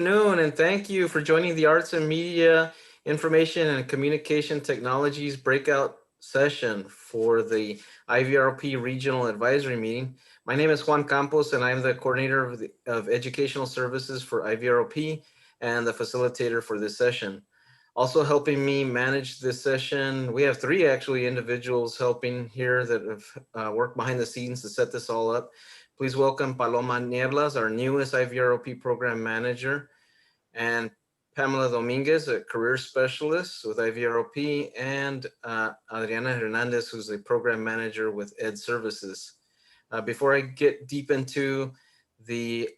afternoon, and thank you for joining the Arts and Media Information and Communication Technologies breakout session for the IVROP Regional Advisory Meeting. My name is Juan Campos, and I'm the coordinator of Educational Services for IVROP and the facilitator for this session. Also helping me manage this session, we have three actually individuals helping here that have worked behind the scenes to set this all up. Please welcome Paloma Nieblas, our newest IVROP program manager, and Pamela Dominguez, a career specialist with IVROP, and Adriana Hernandez, who's a program manager with Ed Services. Before I get deep into the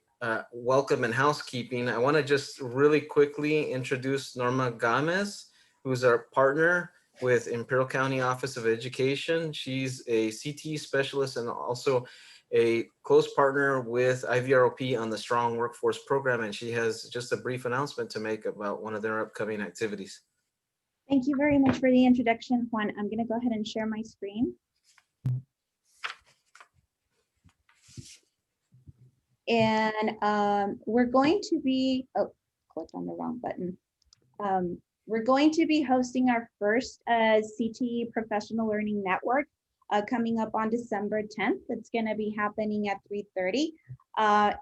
welcome and housekeeping, I want to just really quickly introduce Norma Gomez, who's our partner with Imperial County Office of Education. She's a CTE specialist and also a close partner with IVROP on the Strong Workforce Program, and she has just a brief announcement to make about one of their upcoming activities. Thank you very much for the introduction, Juan. I'm going to go ahead and share my screen. And we're going to be, oh, clicked on the wrong button. We're going to be hosting our first CTE Professional Learning Network coming up on December 10th. It's going to be happening at 3:30.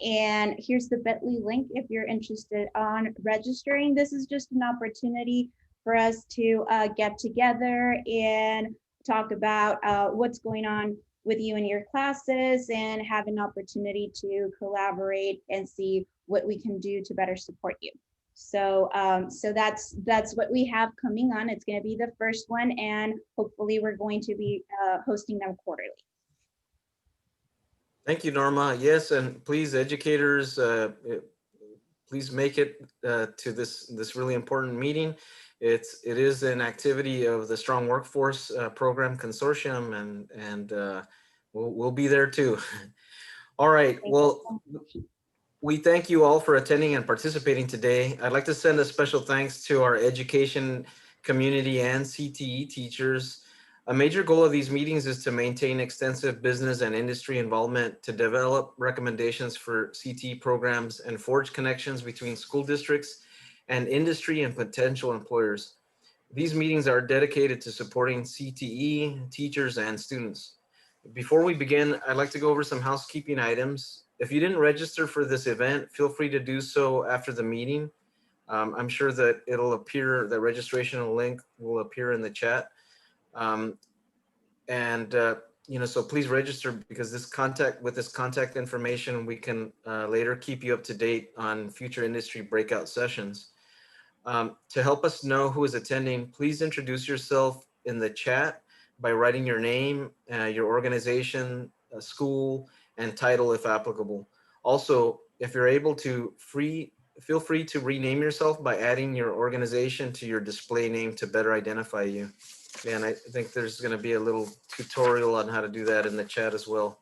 And here's the bit.ly link if you're interested on registering. This is just an opportunity for us to get together and talk about what's going on with you in your classes and have an opportunity to collaborate and see what we can do to better support you. So that's what we have coming on. It's going to be the first one, and hopefully we're going to be hosting them quarterly. Thank you, Norma. Yes, and please, educators, please make it to this really important meeting. It is an activity of the Strong Workforce Program Consortium, and we'll be there too. All right. Well, we thank you all for attending and participating today. I'd like to send a special thanks to our education community and CTE teachers. A major goal of these meetings is to maintain extensive business and industry involvement, to develop recommendations for CTE programs, and forge connections between school districts and industry and potential employers. These meetings are dedicated to supporting CTE teachers and students. Before we begin, I'd like to go over some housekeeping items. If you didn't register for this event, feel free to do so after the meeting. I'm sure that it'll appear, the registration link will appear in the chat. So please register, because this contact information, we can later keep you up to date on future industry breakout sessions. To help us know who is attending, please introduce yourself in the chat by writing your name, your organization, school, and title if applicable. Also, if you're able to, feel free to rename yourself by adding your organization to your display name to better identify you. And I think there's going to be a little tutorial on how to do that in the chat as well.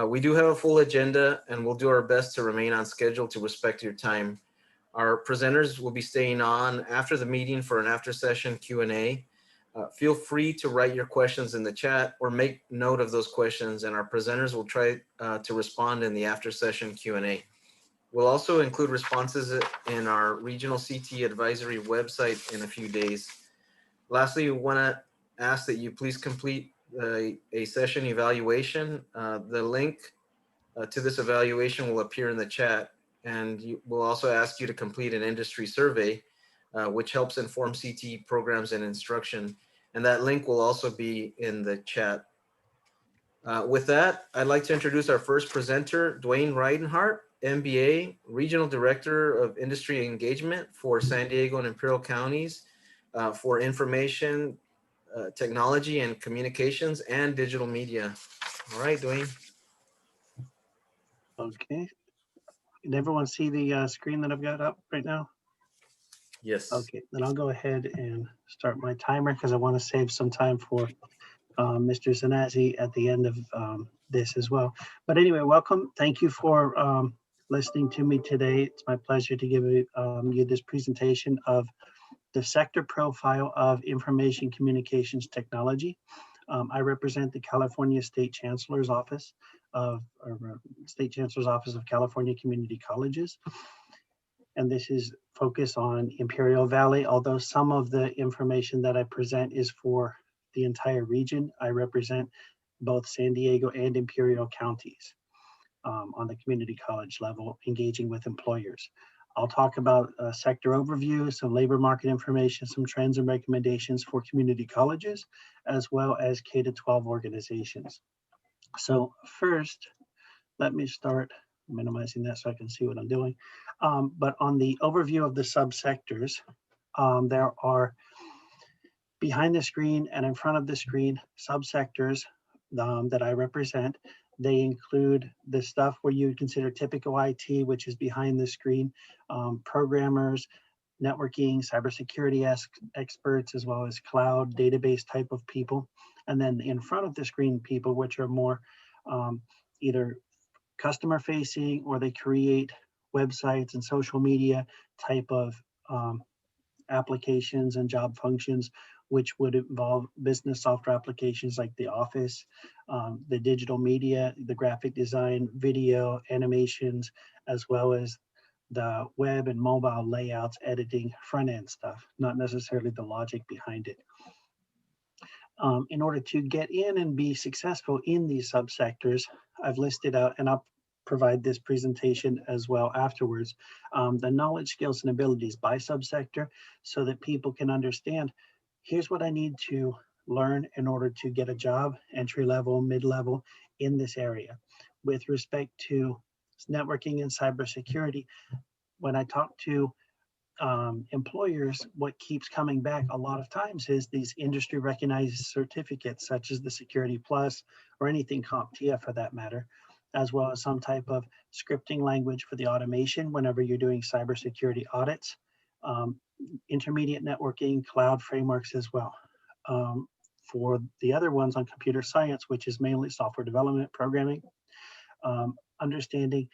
We do have a full agenda, and we'll do our best to remain on schedule to respect your time. Our presenters will be staying on after the meeting for an after-session Q&A. Feel free to write your questions in the chat or make note of those questions, and our presenters will try to respond in the after-session Q&A. We'll also include responses in our regional CT advisory website in a few days. Lastly, we want to ask that you please complete a session evaluation. The link to this evaluation will appear in the chat, and we'll also ask you to complete an industry survey, which helps inform CTE programs and instruction. And that link will also be in the chat. With that, I'd like to introduce our first presenter, Duane Rinehart, MBA, Regional Director of Industry Engagement for San Diego and Imperial Counties for Information, Technology and Communications and Digital Media. All right, Duane. Okay. Can everyone see the screen that I've got up right now? Yes. Okay, then I'll go ahead and start my timer because I want to save some time for Mr. Zanazzi at the end of this as well. But anyway, welcome. Thank you for listening to me today. It's my pleasure to give you this presentation of the sector profile of information communications technology. I represent the California State Chancellor's Office of California Community Colleges. and this is focused on Imperial Valley, although some of the information that I present is for the entire region. I represent both San Diego and Imperial counties on the community college level, engaging with employers. I'll talk about a sector overview, some labor market information, some trends and recommendations for community colleges, as well as K-12 organizations. So first, let me start minimizing that so I can see what I'm doing. But on the overview of the subsectors, there are behind the screen and in front of the screen subsectors that I represent. They include the stuff where you would consider typical IT, which is behind the screen, programmers, networking, cybersecurity experts, as well as cloud database type of people. And then in front of the screen people, which are more either customer facing or they create websites and social media type of applications and job functions, which would involve business software applications like the Office, the digital media, the graphic design, video, animations, as well as the web and mobile layouts, editing, front end stuff, not necessarily the logic behind it. In order to get in and be successful in these subsectors, I've listed out, and I'll provide this presentation as well afterwards, the knowledge, skills, and abilities by subsector so that people can understand, here's what I need to learn in order to get a job, entry level, mid-level in this area. With respect to networking and cybersecurity, when I talk to employers, what keeps coming back a lot of times is these industry recognized certificates, such as the Security Plus or anything CompTIA for that matter, as well as some type of scripting language for the automation whenever you're doing cybersecurity audits, intermediate networking, cloud frameworks as well. For the other ones on computer science, which is mainly software development, programming, understanding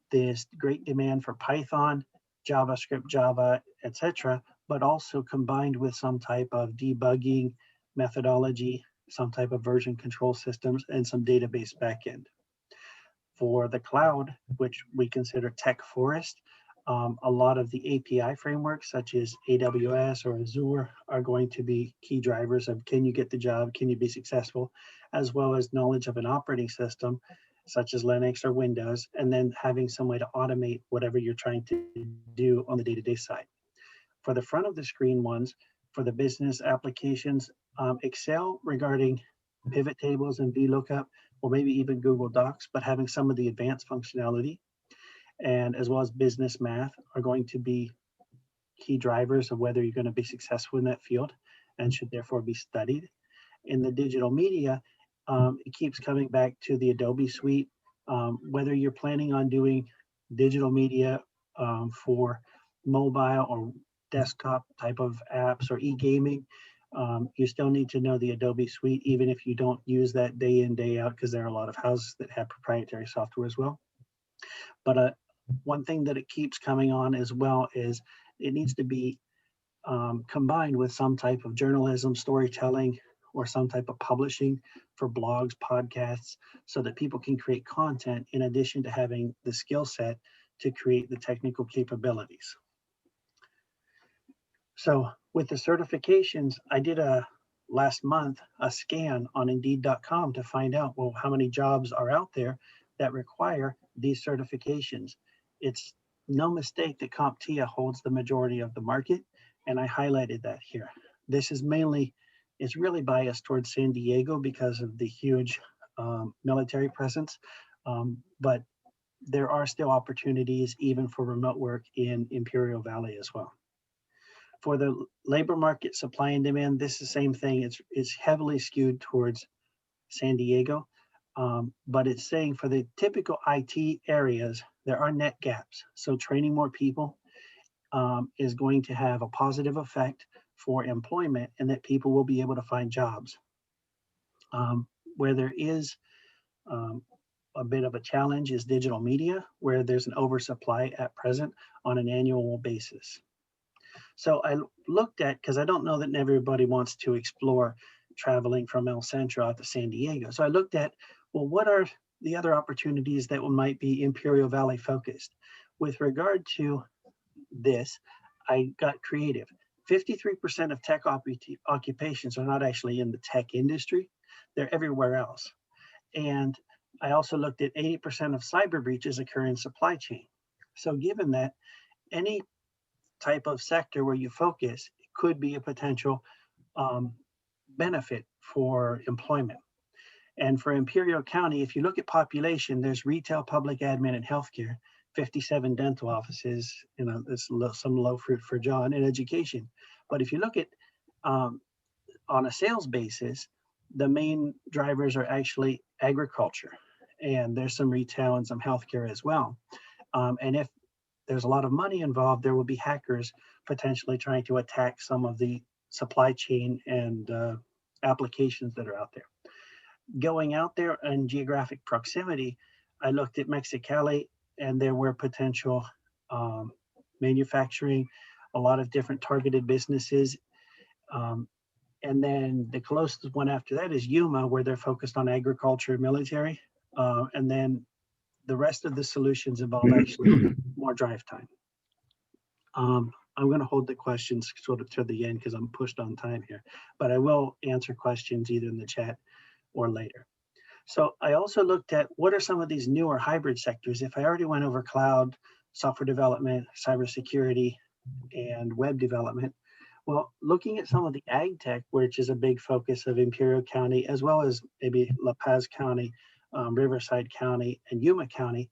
this great demand for Python, JavaScript, Java, etc., but also combined with some type of debugging methodology, some type of version control systems, and some database backend. For the cloud, which we consider tech forest, a lot of the API frameworks such as AWS or Azure are going to be key drivers of can you get the job, can you be successful, as well as knowledge of an operating system such as Linux or Windows, and then having some way to automate whatever you're trying to do on the day-to-day side. For the front of the screen ones, for the business applications, Excel regarding pivot tables and VLOOKUP, or maybe even Google Docs, but having some of the advanced functionality, and as well as business math are going to be key drivers of whether you're going to be successful in that field and should therefore be studied. In the digital media, it keeps coming back to the Adobe suite. Whether you're planning on doing digital media for mobile or desktop type of apps or e-gaming, you still need to know the Adobe suite, even if you don't use that day in, day out, because there are a lot of houses that have proprietary software as well. But one thing that it keeps coming on as well is it needs to be combined with some type of journalism, storytelling, or some type of publishing for blogs, podcasts, so that people can create content in addition to having the skill set to create the technical capabilities. So with the certifications, I did last month a scan on Indeed.com to find out, well, how many jobs are out there that require these certifications. It's no mistake that CompTIA holds the majority of the market, and I highlighted that here. This is mainly, it's really biased towards San Diego because of the huge military presence, but there are still opportunities even for remote work in Imperial Valley as well. For the labor market supply and demand, this is the same thing. It's heavily skewed towards San Diego, but it's saying for the typical IT areas, there are net gaps. So training more people is going to have a positive effect for employment and that people will be able to find jobs. Where there is a bit of a challenge is digital media, where there's an oversupply at present on an annual basis. So I looked at, because I don't know that everybody wants to explore traveling from El Centro out to San Diego. So I looked at, well, what are the other opportunities that might be Imperial Valley focused? With regard to this, I got creative. 53% of tech occupations are not actually in the tech industry. They're everywhere else. And I also looked at 80% of cyber breaches occur in supply chain. So given that, any type of sector where you focus could be a potential benefit for employment. And for Imperial County, if you look at population, there's retail, public admin, and healthcare, 57 dental offices, you know, there's some low fruit for John, and education. But if you look at on a sales basis, the main drivers are actually agriculture, and there's some retail and some healthcare as well. And if there's a lot of money involved, there will be hackers potentially trying to attack some of the supply chain and applications that are out there. Going out there in geographic proximity, I looked at Mexicali, and there were potential manufacturing, a lot of different targeted businesses. And then the closest one after that is Yuma, where they're focused on agriculture and military. And then the rest of the solutions involve actually more drive time. I'm going to hold the questions sort of to the end because I'm pushed on time here, but I will answer questions either in the chat or later. So I also looked at what are some of these newer hybrid sectors. If I already went over cloud, software development, cybersecurity, and web development, well, looking at some of the ag tech, which is a big focus of Imperial County, as well as maybe La Paz County, Riverside County, and Yuma County,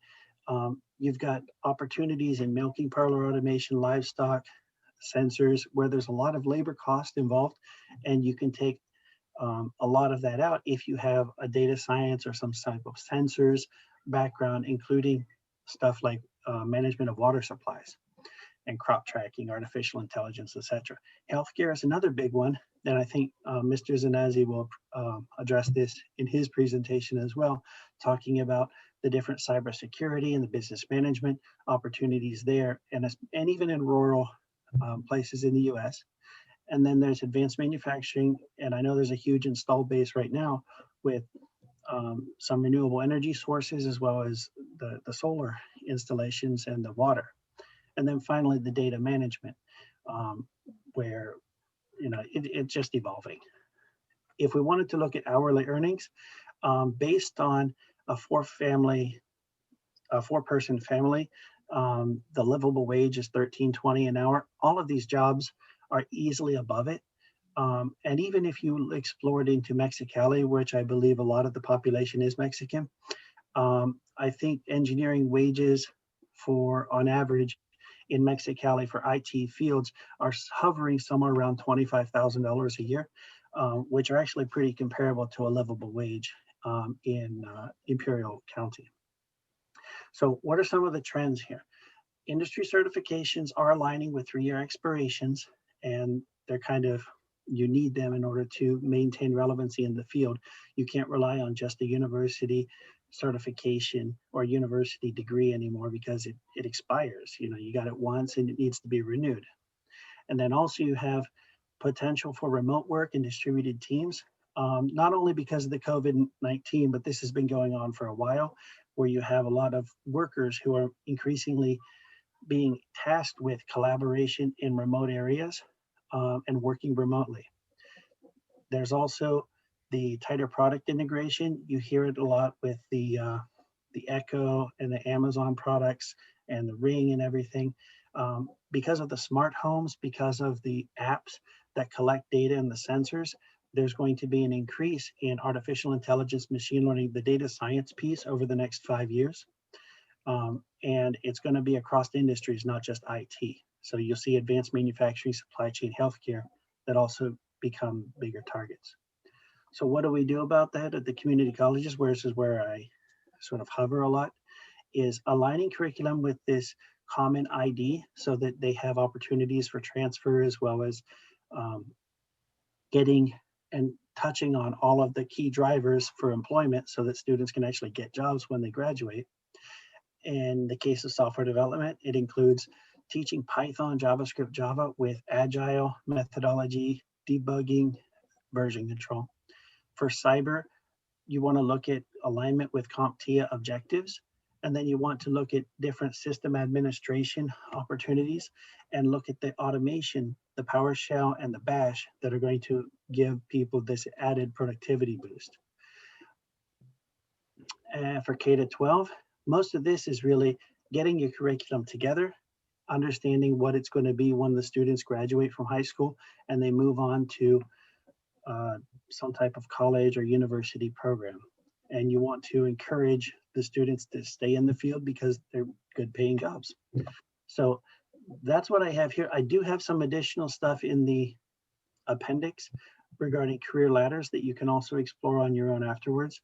you've got opportunities in milking parlor automation, livestock, sensors, where there's a lot of labor cost involved, and you can take a lot of that out if you have a data science or some type of sensors background, including stuff like management of water supplies and crop tracking, artificial intelligence, etc. Healthcare is another big one, and I think Mr. Zanazzi will address this in his presentation as well, talking about the different cybersecurity and the business management opportunities there, and even in rural places in the US. And then there's advanced manufacturing, and I know there's a huge installed base right now with some renewable energy sources, as well as the solar installations and the water. And then finally, the data management, where, you know, it's just evolving. If we wanted to look at hourly earnings, based on a four-person family, the livable wage is $13.20 an hour. All of these jobs are easily above it. And even if you explored into Mexicali, which I believe a lot of the population is Mexican, I think engineering wages for, on average, in Mexicali for IT fields are hovering somewhere around $25,000 a year, which are actually pretty comparable to a livable wage in Imperial County. So what are some of the trends here? Industry certifications are aligning with 3-year expirations, and they're kind of, you need them in order to maintain relevancy in the field. You can't rely on just a university certification or university degree anymore because it expires. You know, you got it once and it needs to be renewed. And then also you have potential for remote work and distributed teams, not only because of the COVID-19, but this has been going on for a while, where you have a lot of workers who are increasingly being tasked with collaboration in remote areas and working remotely. There's also the tighter product integration. You hear it a lot with the Echo and the Amazon products and the Ring and everything. Because of the smart homes, because of the apps that collect data and the sensors, there's going to be an increase in artificial intelligence, machine learning, the data science piece over the next 5 years. And it's going to be across industries, not just IT. So you'll see advanced manufacturing, supply chain, healthcare that also become bigger targets. So what do we do about that at the community colleges, where this is where I sort of hover a lot, is aligning curriculum with this common ID so that they have opportunities for transfer, as well as getting and touching on all of the key drivers for employment so that students can actually get jobs when they graduate. In the case of software development, it includes teaching Python, JavaScript, Java with agile methodology, debugging, version control. For cyber, you want to look at alignment with CompTIA objectives, And then you want to look at different system administration opportunities and look at the automation, the PowerShell and the Bash that are going to give people this added productivity boost. And for K to 12, most of this is really getting your curriculum together, understanding what it's going to be when the students graduate from high school and they move on to some type of college or university program. And you want to encourage the students to stay in the field because they're good paying jobs. So that's what I have here. I do have some additional stuff in the appendix regarding career ladders that you can also explore on your own afterwards,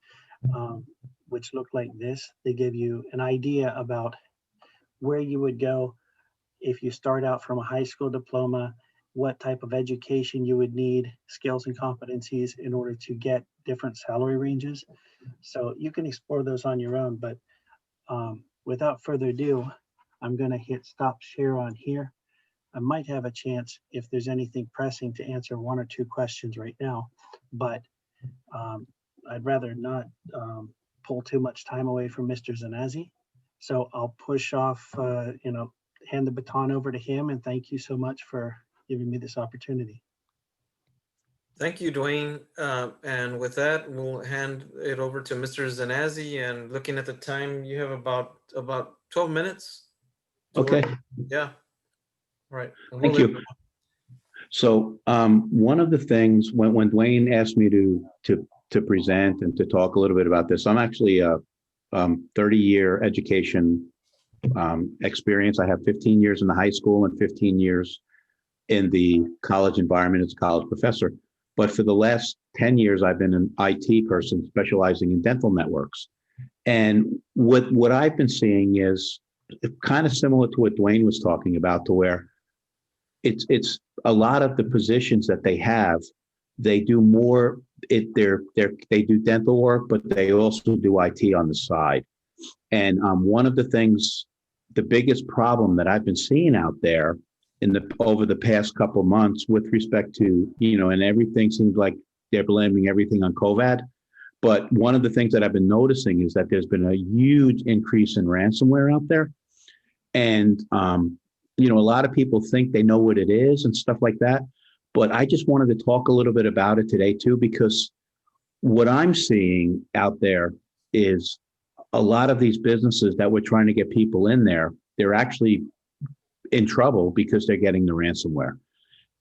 which look like this. They give you an idea about where you would go if you start out from a high school diploma, what type of education you would need, skills and competencies in order to get different salary ranges. So you can explore those on your own, but without further ado, I'm gonna hit stop share on here. I might have a chance if there's anything pressing to answer one or two questions right now, but I'd rather not pull too much time away from Mr. Zanazzi. So I'll push off, hand the baton over to him, and thank you so much for giving me this opportunity. Thank you, Duane. And with that, we'll hand it over to Mr. Zanazzi. And looking at the time, you have about 12 minutes. Okay. Yeah. All right. Thank you. So one of the things when Duane asked me to present and to talk a little bit about this, I'm actually a 30-year education experience. I have 15 years in the high school and 15 years in the college environment as a college professor. But for the last 10 years, I've been an IT person specializing in dental networks. And what I've been seeing is kind of similar to what Duane was talking about, to where it's a lot of the positions that they have, they do more, they do dental work, but they also do IT on the side. And one of the things, the biggest problem that I've been seeing out there over the past couple of months with respect to, and everything seems like they're blaming everything on COVID. But one of the things that I've been noticing is that there's been a huge increase in ransomware out there. And, a lot of people think they know what it is and stuff like that. But I just wanted to talk a little bit about it today too, because what I'm seeing out there is a lot of these businesses that we're trying to get people in there, they're actually in trouble because they're getting the ransomware.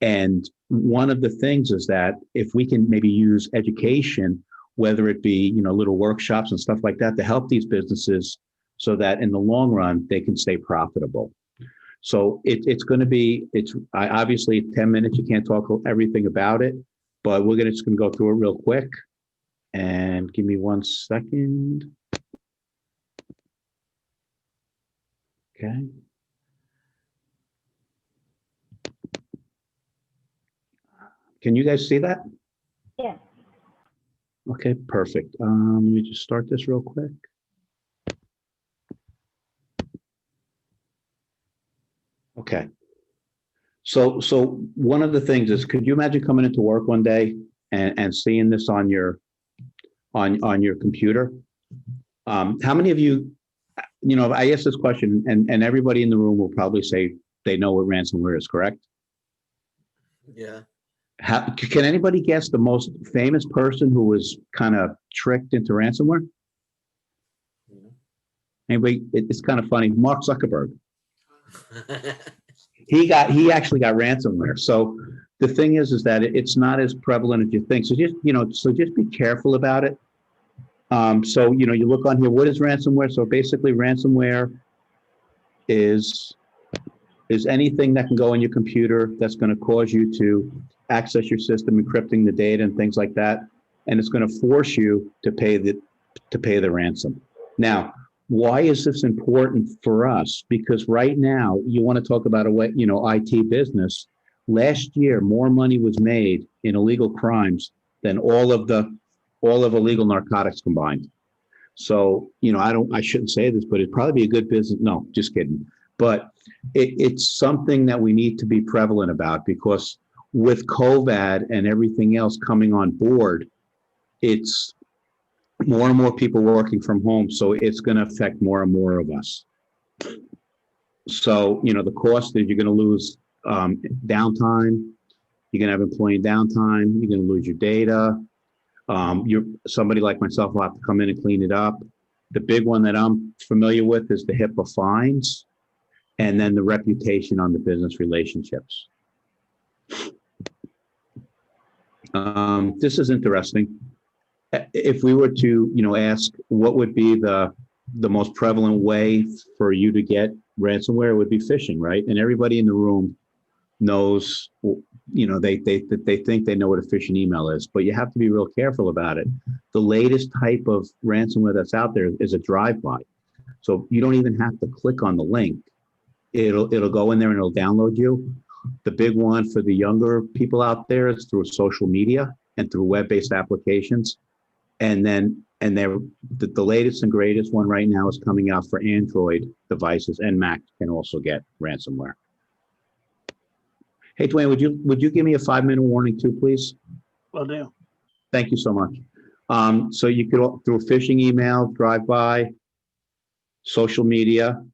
And one of the things is that if we can maybe use education, whether it be, little workshops and stuff like that, to help these businesses so that in the long run, they can stay profitable. So it's going to be, obviously 10 minutes, you can't talk everything about it, but we're just going to go through it real quick. And give me 1 second. Okay. Can you guys see that? Yeah. Okay, perfect. Let me just start this real quick. Okay. So one of the things is, could you imagine coming into work one day and seeing this on your computer? How many of you, I asked this question and everybody in the room will probably say they know what ransomware is, correct? Yeah. Can anybody guess the most famous person who was kind of tricked into ransomware? Anybody? It's kind of funny. Mark Zuckerberg. He actually got ransomware. So the thing is that it's not as prevalent as you think. So just be careful about it. So you look on here. What is ransomware? So basically, ransomware is anything that can go on your computer that's going to cause you to access your system, encrypting the data and things like that, and it's going to force you to pay the ransom. Now, why is this important for us? Because right now, you want to talk about IT business. Last year, more money was made in illegal crimes than all of illegal narcotics combined. So, I shouldn't say this, but it'd probably be a good business. No, just kidding. But it's something that we need to be prevalent about, because with COVID and everything else coming on board, it's more and more people working from home, so it's going to affect more and more of us. So, you know, the cost is you're going to lose downtime. You're going to have employee downtime. You're going to lose your data. Somebody like myself will have to come in and clean it up. The big one that I'm familiar with is the HIPAA fines, and then the reputation on the business relationships. This is interesting. If we were to, you know, ask what would be the most prevalent way for you to get ransomware, it would be phishing, right? And everybody in the room knows, you know, they think they know what a phishing email is, but you have to be real careful about it. The latest type of ransomware that's out there is a drive-by. So you don't even have to click on the link. It'll go in there and it'll download you. The big one for the younger people out there is through social media and through web-based applications. And then, the latest and greatest one right now is coming out for Android devices, and Mac can also get ransomware. Hey, Duane, would you give me a 5-minute warning too, please? Will do. Thank you so much. So you could, through phishing email, drive-by, social media,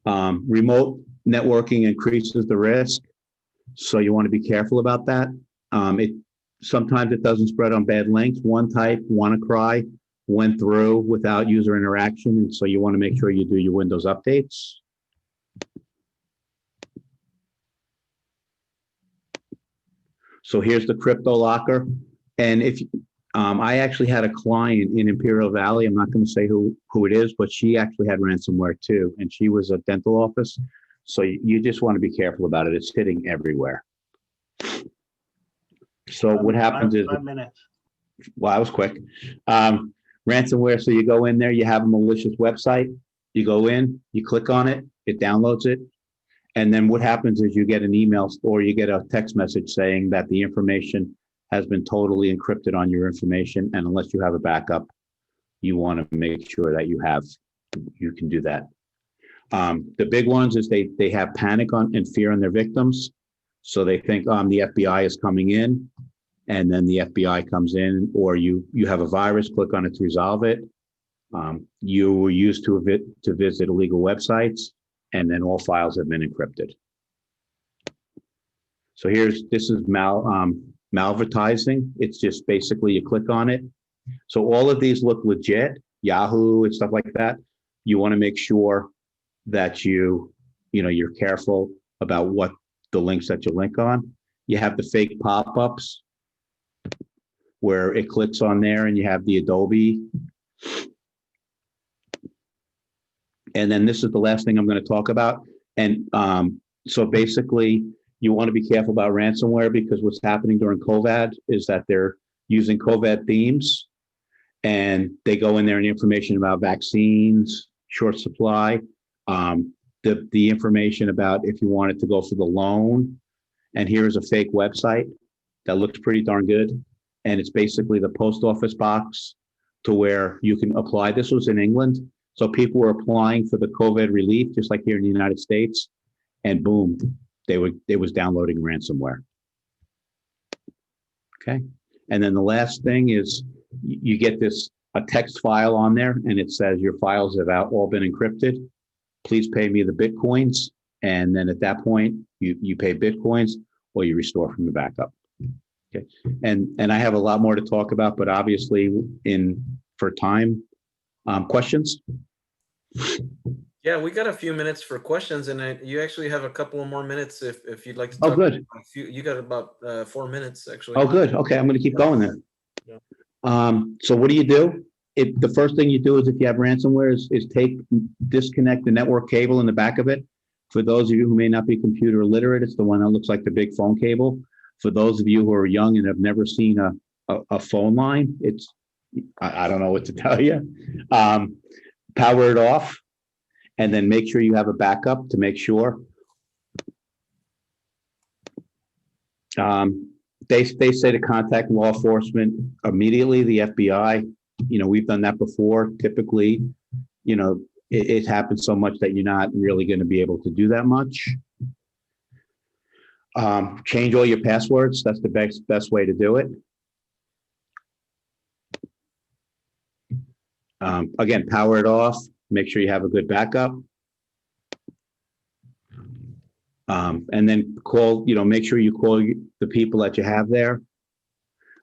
remote networking increases the risk. So you want to be careful about that. Sometimes it doesn't spread on bad links. One type, WannaCry, went through without user interaction. And so you want to make sure you do your Windows updates. So here's the crypto locker. And if I actually had a client in Imperial Valley, I'm not going to say who it is, but she actually had ransomware too. And she was a dental office. So you just want to be careful about it. It's hitting everywhere. So what happens is, 5 minutes. well, I was quick. Ransomware, so you go in there, you have a malicious website, you go in, you click on it, it downloads it. And then what happens is you get an email or you get a text message saying that the information has been totally encrypted on your information. And unless you have a backup, you want to make sure that you can do that. The big ones is they have panic and fear on their victims. So they think the FBI is coming in, and then the FBI comes in, or you have a virus, click on it to resolve it. You were used to visit illegal websites, and then all files have been encrypted. So this is malvertising. It's just basically you click on it. So all of these look legit, Yahoo and stuff like that. You want to make sure that you're careful about what the links that you link on. You have the fake pop-ups where it clicks on there and you have the Adobe. And then this is the last thing I'm going to talk about. And so basically you want to be careful about ransomware, because what's happening during COVID is that they're using COVID themes, and they go in there and information about vaccines, short supply, the information about if you wanted to go for the loan. And here's a fake website that looks pretty darn good. And it's basically the post office box to where you can apply. This was in England. So people were applying for the COVID relief, just like here in the United States, and boom, it was downloading ransomware. Okay. And then the last thing is you get a text file on there, and it says your files have all been encrypted. Please pay me the Bitcoins. And then at that point, you pay Bitcoins or you restore from the backup. Okay. And I have a lot more to talk about, but obviously for time, questions? Yeah, we got a few minutes for questions, and you actually have a couple of more minutes if you'd like to Oh, talk. good. You got about 4 minutes, actually. Oh, good. Okay, I'm going to keep going then. Yeah. So what do? The first thing you do is, if you have ransomware, is disconnect the network cable in the back of it. For those of you who may not be computer literate, it's the one that looks like the big phone cable. For those of you who are young and have never seen a phone line, I don't know what to tell you. Power it off, and then make sure you have a backup to make sure. They say to contact law enforcement immediately, the FBI. We've done that before. Typically, it happens so much that you're not really going to be able to do that much. Change all your passwords. That's the best way to do it. Again, power it off, make sure you have a good backup. And then call, make sure you call the people that you have there.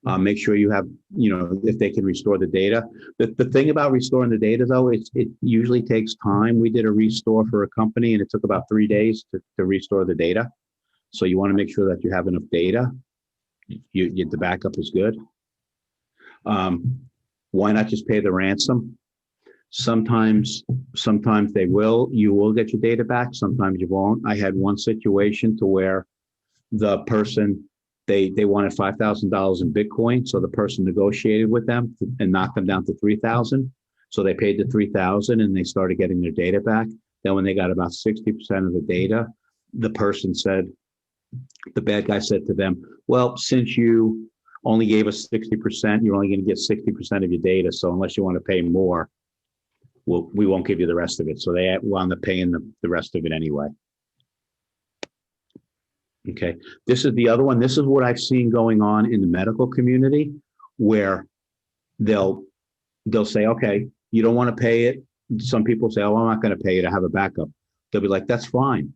Make sure you have, if they can restore the data. The thing about restoring the data, though, it usually takes time. We did a restore for a company, and it took about 3 days to restore the data. So you want to make sure that you have enough data. The backup is good. Why not just pay the ransom? Sometimes you will get your data back. Sometimes you won't. I had one situation to where the person, they wanted $5,000 in Bitcoin. So the person negotiated with them and knocked them down to 3,000. So they paid the 3,000 and they started getting their data back. Then when they got about 60% of the data, the person said, the bad guy said to them, well, since you only gave us 60%, you're only going to get 60% of your data. So unless you want to pay more, we won't give you the rest of it. So they wound up paying the rest of it anyway. Okay, this is the other one. This is what I've seen going on in the medical community, where they'll say, okay, you don't want to pay it. Some people say, oh, I'm not going to pay it. I have a backup. They'll be like, that's fine.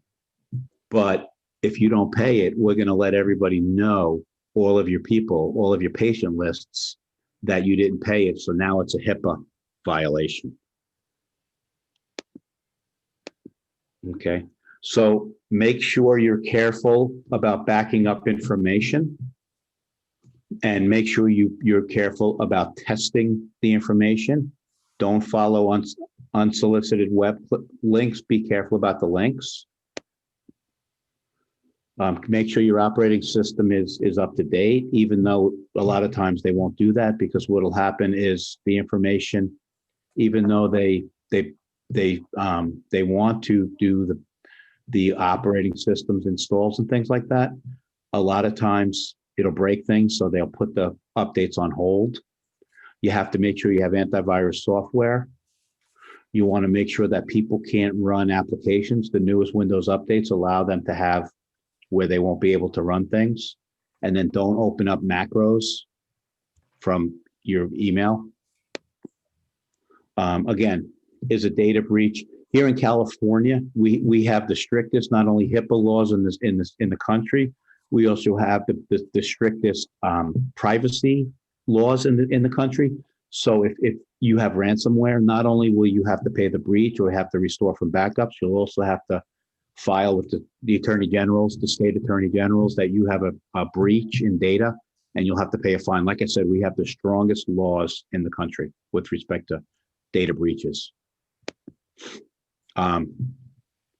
But if you don't pay it, we're going to let everybody know, all of your people, all of your patient lists, that you didn't pay it. So now it's a HIPAA violation. Okay, so make sure you're careful about backing up information, and make sure you're careful about testing the information. Don't follow unsolicited web links. Be careful about the links. Make sure your operating system is up to date, even though a lot of times they won't do that, because what will happen is the information, even though they want to do the operating systems installs and things like that, a lot of times it'll break things, so they'll put the updates on hold. You have to make sure you have antivirus software. You want to make sure that people can't run applications. The newest Windows updates allow them to have where they won't be able to run things. And then don't open up macros from your email. Again, is a data breach. Here in California, we have the strictest, not only HIPAA laws in the country, we also have the strictest privacy laws in the country. So if you have ransomware, not only will you have to pay the breach or have to restore from backups, you'll also have to file with the attorney generals, the state attorney generals, that you have a breach in data, and you'll have to pay a fine. Like I said, we have the strongest laws in the country with respect to data breaches. A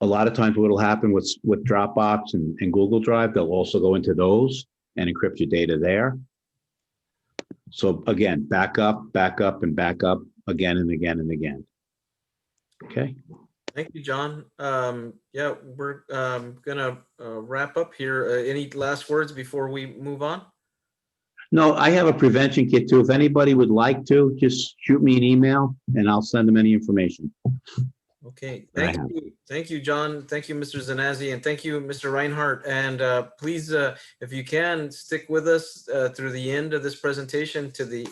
lot of times what will happen with Dropbox and Google Drive, they'll also go into those and encrypt your data there. So again, back up, and back up again and again and again. Okay. Thank you, John. Yeah, we're gonna wrap up here. Any last words before we move on? No, I have a prevention kit too. If anybody would like to, just shoot me an email and I'll send them any information. Okay, thank you, John. Thank you, Mr. Zanazzi, and thank you, Mr. Rinehart. And please, if you can, stick with us through the end of this presentation to the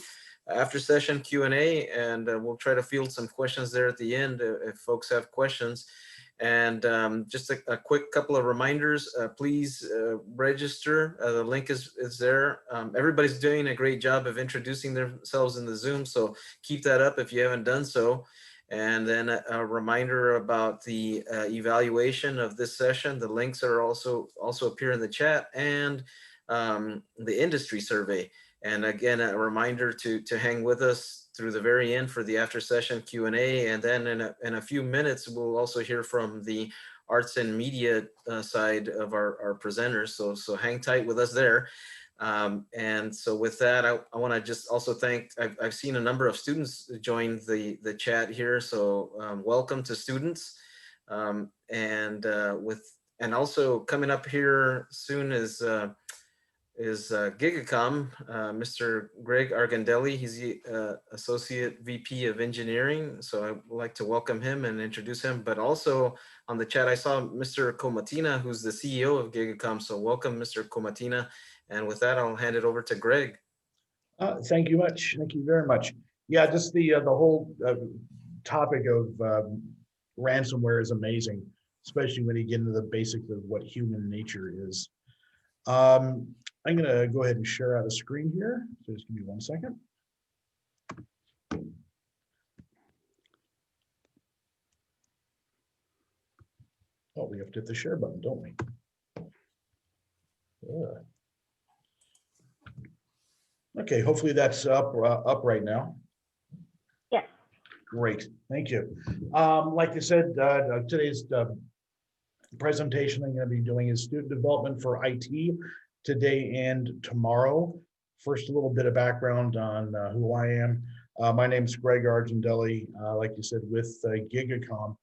after session Q&A, and we'll try to field some questions there at the end if folks have questions. And just a quick couple of reminders, please register. The link is there. Everybody's doing a great job of introducing themselves in the Zoom, so keep that up if you haven't done so. And then a reminder about the evaluation of this session. The links are also appear in the chat, and the industry survey. And again, a reminder to hang with us through the very end for the after session Q&A. And then in a few minutes, we'll also hear from the arts and media side of our presenters. So hang tight with us there. And so with that, I want to just also thank, I've seen a number of students join the chat here. So welcome to students. And also coming up here soon is GigaKom, Mr. Greg Argendeli. He's the Associate VP of Engineering. So I'd like to welcome him and introduce him. But also on the chat, I saw Mr. Comatina, who's the CEO of GigaKom. So welcome, Mr. Comatina. And with that, I'll hand it over to Greg. Thank you much. Thank you very much. Yeah, just the whole topic of ransomware is amazing, especially when you get into the basics of what human nature is. I'm going to go ahead and share out a screen here. So just give me 1 second. Oh, we have to hit the share button, don't we? Yeah. Okay, hopefully that's up right now. Yes. Great, thank you. Like I said, today's presentation I'm going to be doing is student development for IT today and tomorrow. First, a little bit of background on who I am. My name is Greg Argendeli, like you said, with GigaKom.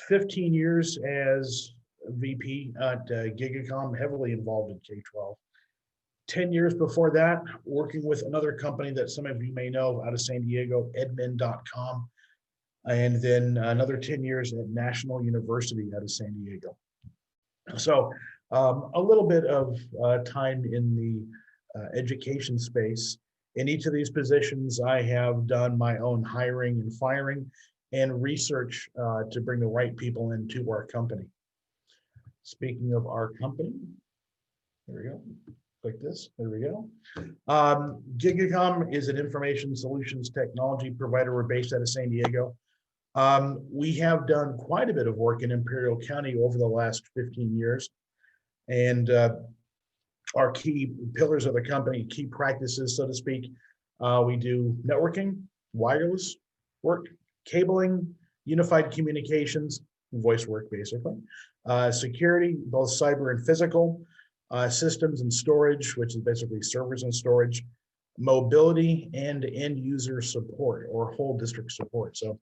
15 years as VP at GigaKom, heavily involved in K-12. 10 years before that, working with another company that some of you may know out of San Diego, edmin.com. And then another 10 years at National University out of San Diego. So a little bit of time in the education space. In each of these positions, I have done my own hiring and firing and research to bring the right people into our company. Speaking of our company, there we go. Click this, there we go. GigaKom is an information solutions technology provider. We're based out of San Diego. We have done quite a bit of work in Imperial County over the last 15 years. And our key pillars of the company, key practices, so to speak, we do networking, wireless work, cabling, unified communications, voice work basically, security, both cyber and physical, systems and storage, which is basically servers and storage, mobility, and end user support or whole district support. So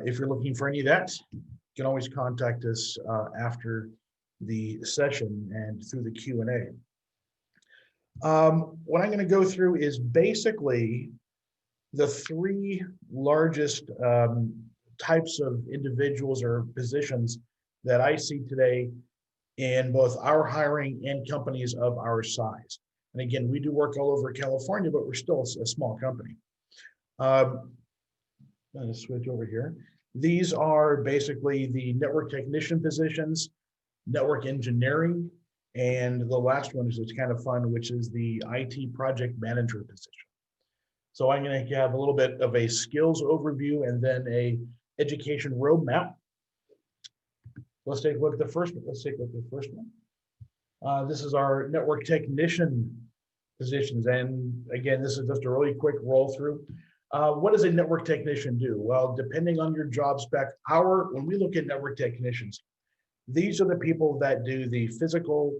if you're looking for any of that, you can always contact us after the session and through the Q&A. What I'm going to go through is basically the three largest types of individuals or positions that I see today in both our hiring and companies of our size. And again, we do work all over California, but we're still a small company. I'm going to switch over here. These are basically the network technician positions, network engineering, and the last one is it's kind of fun, which is the IT project manager position. So I'm going to have a little bit of a skills overview and then a education roadmap. Let's take a look at the first one. Let's take a look at the first one. This is our network technician positions. And again, this is just a really quick roll through. What does a network technician do? Well, depending on your job spec, when we look at network technicians, these are the people that do the physical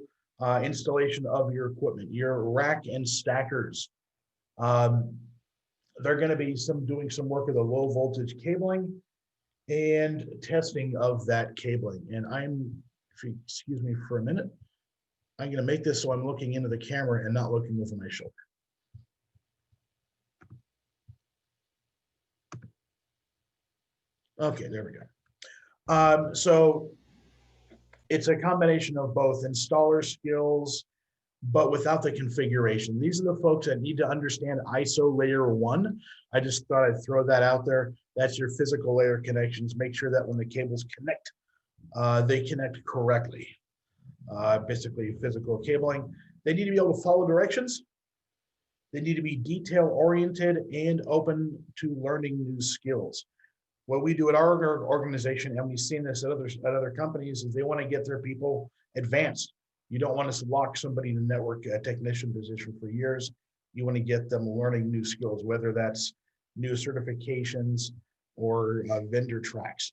installation of your equipment, your rack and stackers. They're going to be doing some work with the low voltage cabling and testing of that cabling. And if you excuse me for a minute, I'm going to make this so I'm looking into the camera and not looking over my shoulder. Okay, there we go. So it's a combination of both installer skills, but without the configuration. These are the folks that need to understand ISO layer 1. I just thought I'd throw that out there. That's your physical layer connections. Make sure that when the cables connect, they connect correctly. Basically physical cabling. They need to be able to follow directions. They need to be detail oriented and open to learning new skills. What we do at our organization, and we've seen this at other companies, is they want to get their people advanced. You don't want to lock somebody in a network technician position for years. You want to get them learning new skills, whether that's new certifications or vendor tracks.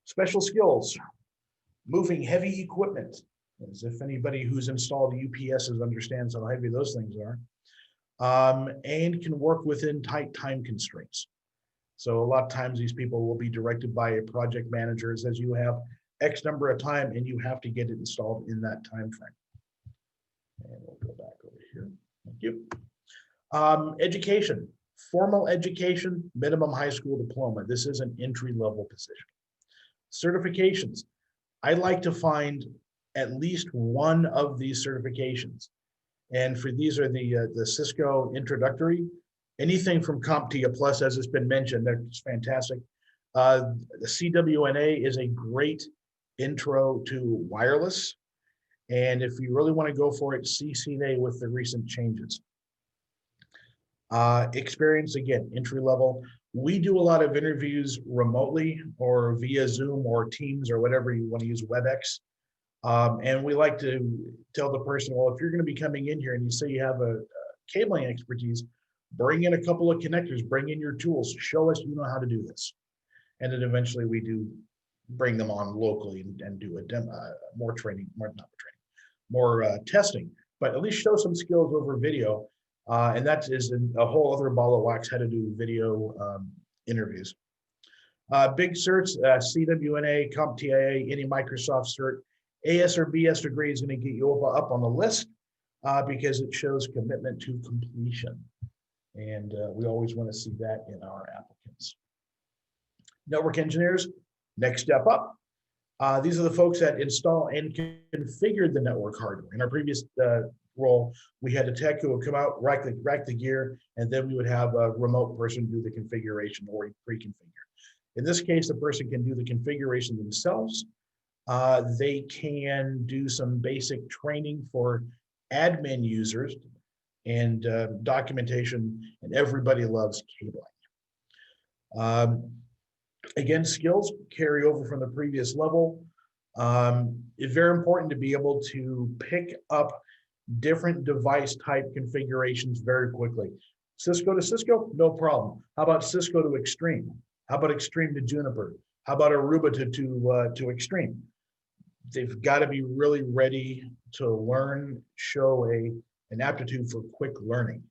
Special skills, moving heavy equipment, as if anybody who's installed UPSs understands how heavy those things are, and can work within tight time constraints. So a lot of times these people will be directed by a project manager that says you have X number of time and you have to get it installed in that time frame. And we'll go back over here. Thank you. Education, formal education, minimum high school diploma. This is an entry-level position. Certifications. I'd like to find at least one of these certifications. And for these are the Cisco introductory anything from CompTIA Plus, as it's been mentioned, that's fantastic. The CWNA is a great intro to wireless. And if you really want to go for it, CCNA with the recent changes. Experience, again, entry level. We do a lot of interviews remotely or via Zoom or Teams or whatever you want to use, WebEx. And we like to tell the person, well, if you're going to be coming in here and you say you have a cabling expertise, bring in a couple of connectors, bring in your tools, show us you know how to do this. And then eventually we do bring them on locally and do a demo, more training, more testing, but at least show some skills over video. And that is a whole other ball of wax, how to do video interviews. Big certs, CWNA, CompTIA, any Microsoft cert, AS or BS degree is going to get you up on the list because it shows commitment to completion. And we always want to see that in our applicants. Network engineers, next step up. These are the folks that install and configure the network hardware. In our previous role, we had a tech who would come out, rack the gear, and then we would have a remote person do the configuration or pre-configure. In this case, the person can do the configuration themselves. They can do some basic training for admin users and documentation, and everybody loves cabling. Again, skills carry over from the previous level. It's very important to be able to pick up different device type configurations very quickly. Cisco to Cisco, no problem. How about Cisco to Extreme? How about Extreme to Juniper? How about Aruba to Extreme? They've got to be really ready to learn, show an aptitude for quick learning,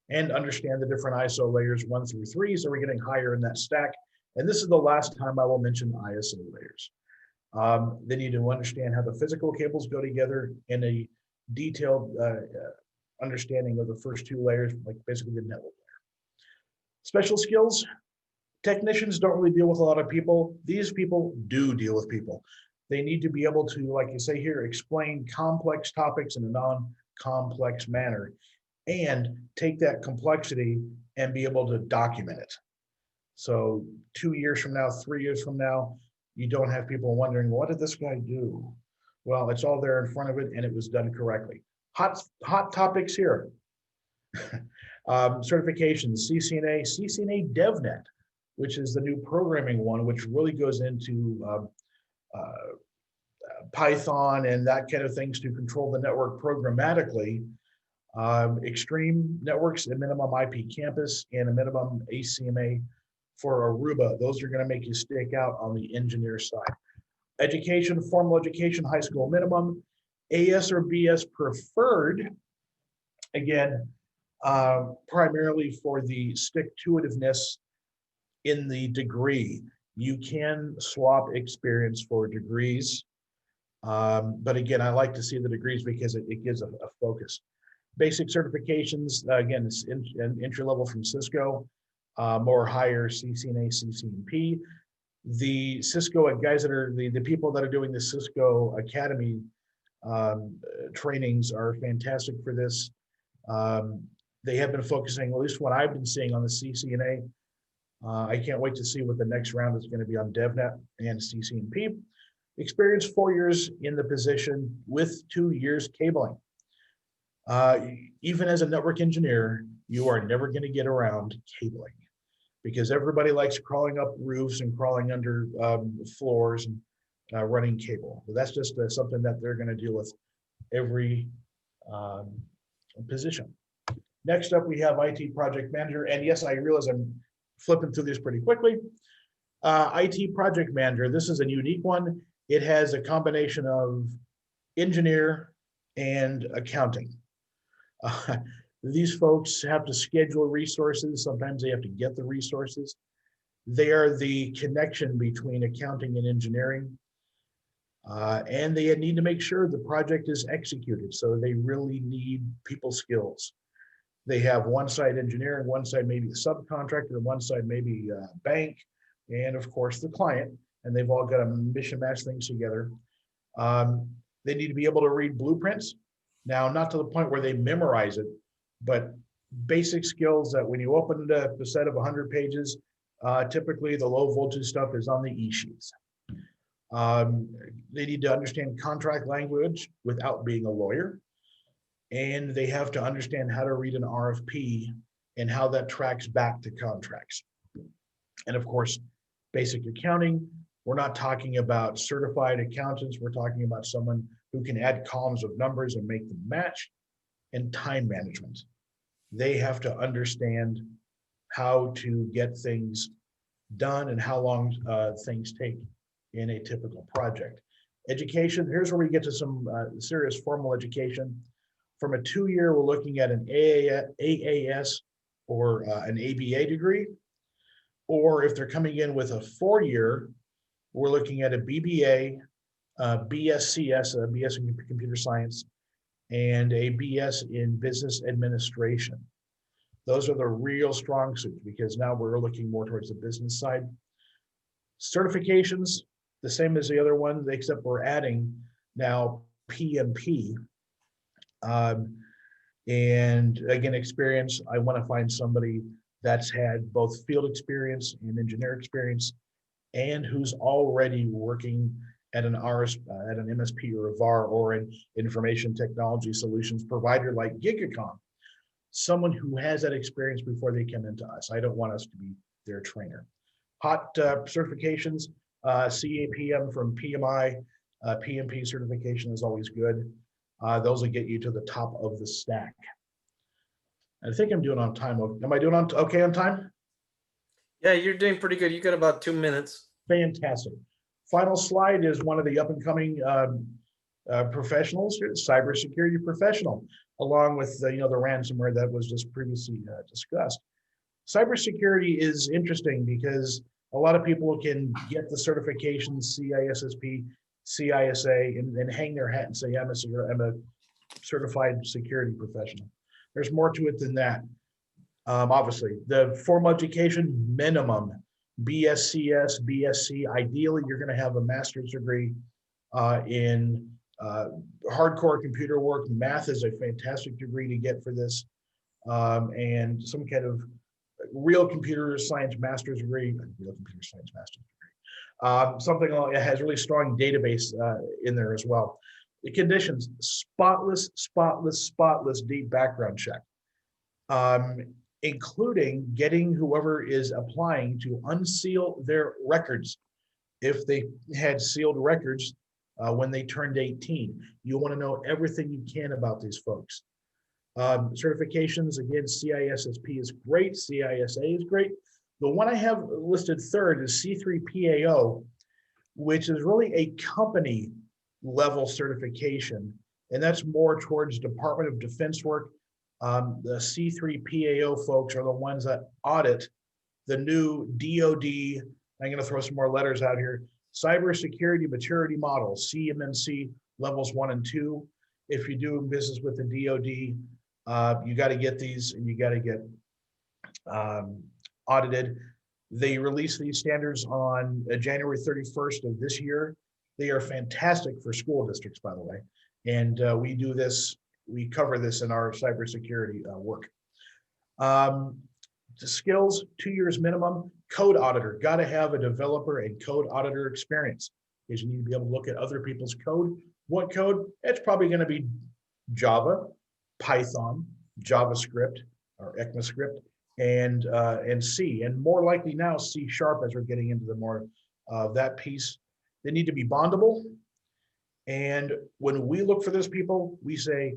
and understand the different ISO layers 1 through 3. So we're getting higher in that stack. And this is the last time I will mention ISO layers. They need to understand how the physical cables go together in a detailed understanding of the first 2 layers, like basically the network layer. Special skills, technicians don't really deal with a lot of people. These people do deal with people. They need to be able to, like you say here, explain complex topics in a non-complex manner and take that complexity and be able to document it. So 2 years from now, 3 years from now, you don't have people wondering, what did this guy do? Well, it's all there in front of it and it was done correctly. Hot topics here. Certifications, CCNA DevNet, which is the new programming one, which really goes into Python and that kind of things to control the network programmatically. Extreme networks, a minimum IP campus and a minimum ACMA for Aruba. Those are going to make you stick out on the engineer side. Education, formal education, high school minimum, AS or BS preferred, again, primarily for the stick-to-itiveness in the degree. You can swap experience for degrees, but again, I like to see the degrees because it gives a focus. Basic certifications, again, it's entry level from Cisco, more higher CCNA, CCNP. The Cisco guys that are the people that are doing the Cisco Academy trainings are fantastic for this. They have been focusing, at least what I've been seeing, on the CCNA. I can't wait to see what the next round is going to be on DevNet and CCNP. Experience 4 years in the position with 2 years cabling. Even as a network engineer, you are never going to get around cabling because everybody likes crawling up roofs and crawling under floors and running cable. But that's just something that they're going to deal with every position. Next up, we have IT project manager. And yes, I realize I'm flipping through this pretty quickly. IT project manager, this is a unique one. It has a combination of engineer and accounting. These folks have to schedule resources. Sometimes they have to get the resources. They are the connection between accounting and engineering. And they need to make sure the project is executed. So they really need people skills. They have one side engineering, one side maybe the subcontractor, one side maybe bank, and of course the client. And they've all got to mission match things together. They need to be able to read blueprints. Now, not to the point where they memorize it, but basic skills that when you open the set of 100 pages, typically the low voltage stuff is on the e-sheets. They need to understand contract language without being a lawyer. And they have to understand how to read an RFP and how that tracks back to contracts. And of course, basic accounting. We're not talking about certified accountants. We're talking about someone who can add columns of numbers and make them match. And time management. They have to understand how to get things done and how long things take in a typical project. Education, here's where we get to some serious formal education. From a 2-year, we're looking at an AAS or an ABA degree. Or if they're coming in with a 4-year, we're looking at a BBA, BSCS, a BS in computer science, and a BS in business administration. Those are the real strong suits because now we're looking more towards the business side. Certifications, the same as the other one, except we're adding now PMP. And again, experience, I want to find somebody that's had both field experience and engineer experience and who's already working at an MSP or a VAR or an information technology solutions provider like GigaKom. Someone who has that experience before they come into us. I don't want us to be their trainer. Hot certifications, CAPM from PMI, PMP certification is always good. Those will get you to the top of the stack. I think I'm doing on time. Am I doing okay on time? Yeah, you're doing pretty good. You got about 2 minutes. Fantastic. Final slide is one of the up and coming professionals, cybersecurity professional, along with the ransomware that was just previously discussed. Cybersecurity is interesting because a lot of people can get the certifications, CISSP, CISA, and hang their hat and say, I'm a certified security professional. There's more to it than that. Obviously, the formal education minimum, BSCS, BSc, ideally you're going to have a master's degree in hardcore computer work. Math is a fantastic degree to get for this, and some kind of real computer science master's degree, something that has really strong database in there as well. The conditions, spotless deep background check, including getting whoever is applying to unseal their records. If they had sealed records when they turned 18, you want to know everything you can about these folks. Certifications, again, CISSP is great, CISA is great. The one I have listed third is C3PAO, which is really a company level certification, and that's more towards Department of Defense work. The C3PAO folks are the ones that audit the new DoD, I'm going to throw some more letters out here, Cybersecurity Maturity Model, CMMC levels 1 and 2. If you do business with the DoD, you got to get these and you got to get audited. They released these standards on January 31st of this year. They are fantastic for school districts, by the way. And we do this, we cover this in our cybersecurity work. The skills, 2 years minimum. Code auditor, got to have a developer and code auditor experience because you need to be able to look at other people's code. What code? It's probably going to be Java, Python, JavaScript or ECMAScript, and C, and more likely now C# as we're getting into the more that piece. They need to be bondable. And when we look for those people, we say,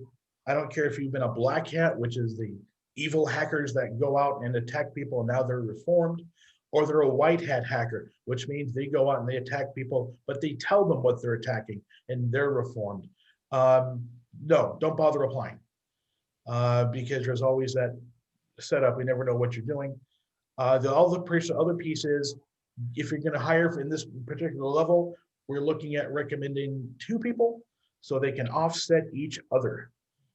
I don't care if you've been a black hat, which is the evil hackers that go out and attack people and now they're reformed, or they're a white hat hacker, which means they go out and they attack people, but they tell them what they're attacking and they're reformed. No, don't bother applying because there's always that setup. We never know what you're doing. The other piece is, if you're going to hire in this particular level, we're looking at recommending 2 people so they can offset each other.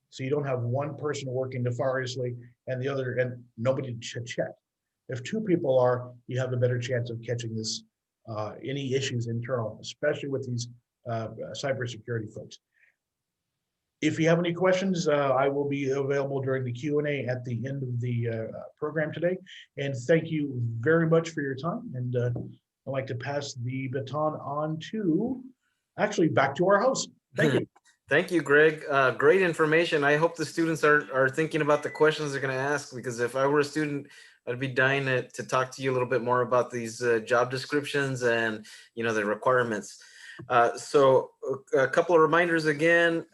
So you don't have one person working nefariously and the other, and nobody should check. If 2 people are, you have a better chance of catching this, any issues internal, especially with these cybersecurity folks. If you have any questions, I will be available during the Q&A at the end of the program today. And thank you very much for your time. And I'd like to pass the baton on to, actually back to our host. Thank you. Thank you, Greg. Great information. I hope the students are thinking about the questions they're going to ask, because if I were a student, I'd be dying to talk to you a little bit more about these job descriptions and, you know, the requirements. So a couple of reminders again.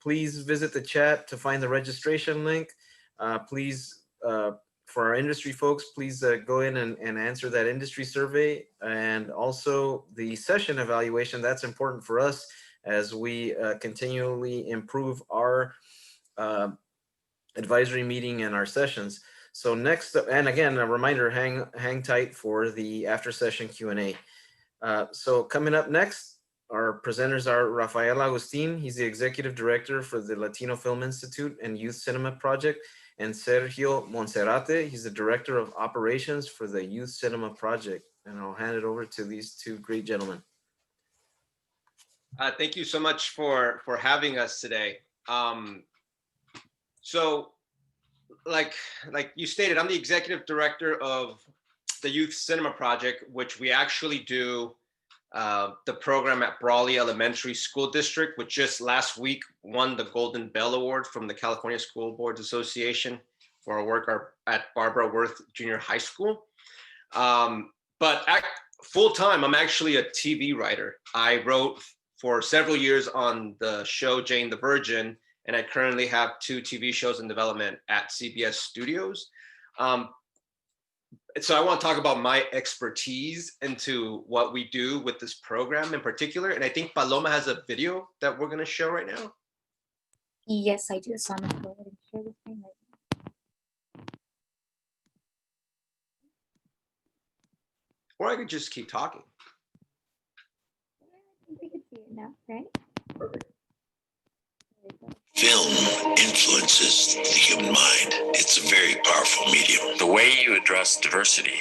Please visit the chat to find the registration link. Please, for our industry folks, please go in and answer that industry survey, and also the session evaluation. That's important for us as we continually improve our advisory meeting and our sessions. So next, and again, a reminder, hang tight for the after session Q&A. So coming up next, our presenters are Rafael Agustín. He's the Executive Director for the Latino Film Institute and Youth Cinema Project, and Sergio Monserrate. He's the Director of Operations for the Youth Cinema Project. And I'll hand it over to these two great gentlemen. Thank you so much for having us today. So like you stated, I'm the Executive Director of the Youth Cinema Project, which we actually do the program at Brawley Elementary School District, which just last week won the Golden Bell Award from the California School Boards Association for our work at Barbara Worth Junior High School. But full-time, I'm actually a TV writer. I wrote for several years on the show Jane the Virgin, and I currently have 2 TV shows in development at CBS Studios. So I want to talk about my expertise into what we do with this program in particular. And I think Paloma has a video that we're going to show right now. Yes, I do. So I'm going to go ahead and share the screen right now. Or I could just keep talking. I think we can see it now, right? Perfect. Film influences the human mind. It's a very powerful medium. The way you address diversity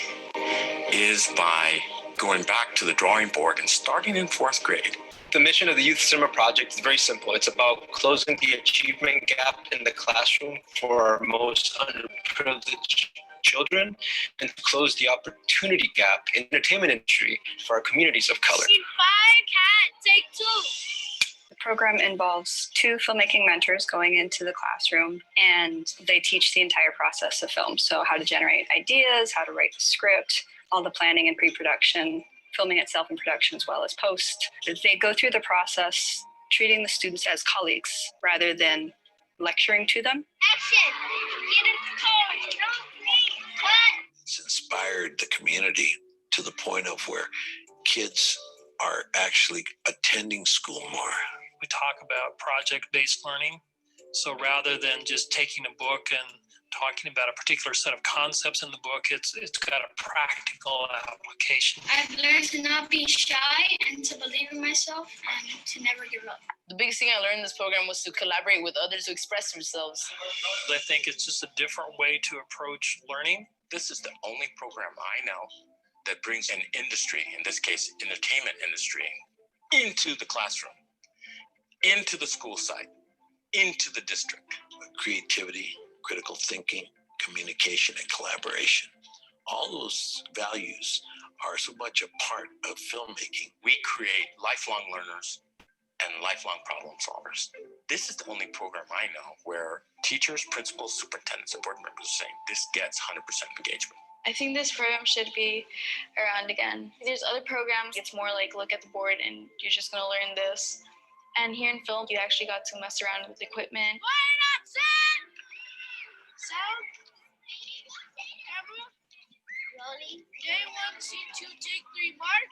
is by going back to the drawing board and starting in 4th grade. The mission of the Youth Cinema Project is very simple. It's about closing the achievement gap in the classroom for our most underprivileged children and to close the opportunity gap in the entertainment industry for our communities of color. Fire cat, take 2. The program involves 2 filmmaking mentors going into the classroom, and they teach the entire process of film. So how to generate ideas, how to write the script, all the planning and pre-production, filming itself in production as well as post. They go through the process treating the students as colleagues rather than lecturing to them. Action! Get in the car! Cut! It's inspired the community to the point of where kids are actually attending school more. We talk about project-based learning. So rather than just taking a book and talking about a particular set of concepts in the book, it's got a practical application. I've learned to not be shy and to believe in myself and to never give up. The biggest thing I learned in this program was to collaborate with others to express themselves. I think it's just a different way to approach learning. This is the only program I know that brings an industry, in this case, entertainment industry, into the classroom, into the school site, into the district. Creativity, critical thinking, communication, and collaboration. All those values are so much a part of filmmaking. We create lifelong learners and lifelong problem solvers. This is the only program I know where teachers, principals, superintendents, and board members are saying this gets 100% engagement. I think this program should be around again. There's other programs, it's more like look at the board and you're just gonna learn this. And here in film, you actually got to mess around with equipment. Why not sound? Sound? Camera? Rolling. J1, C2, take 3, mark.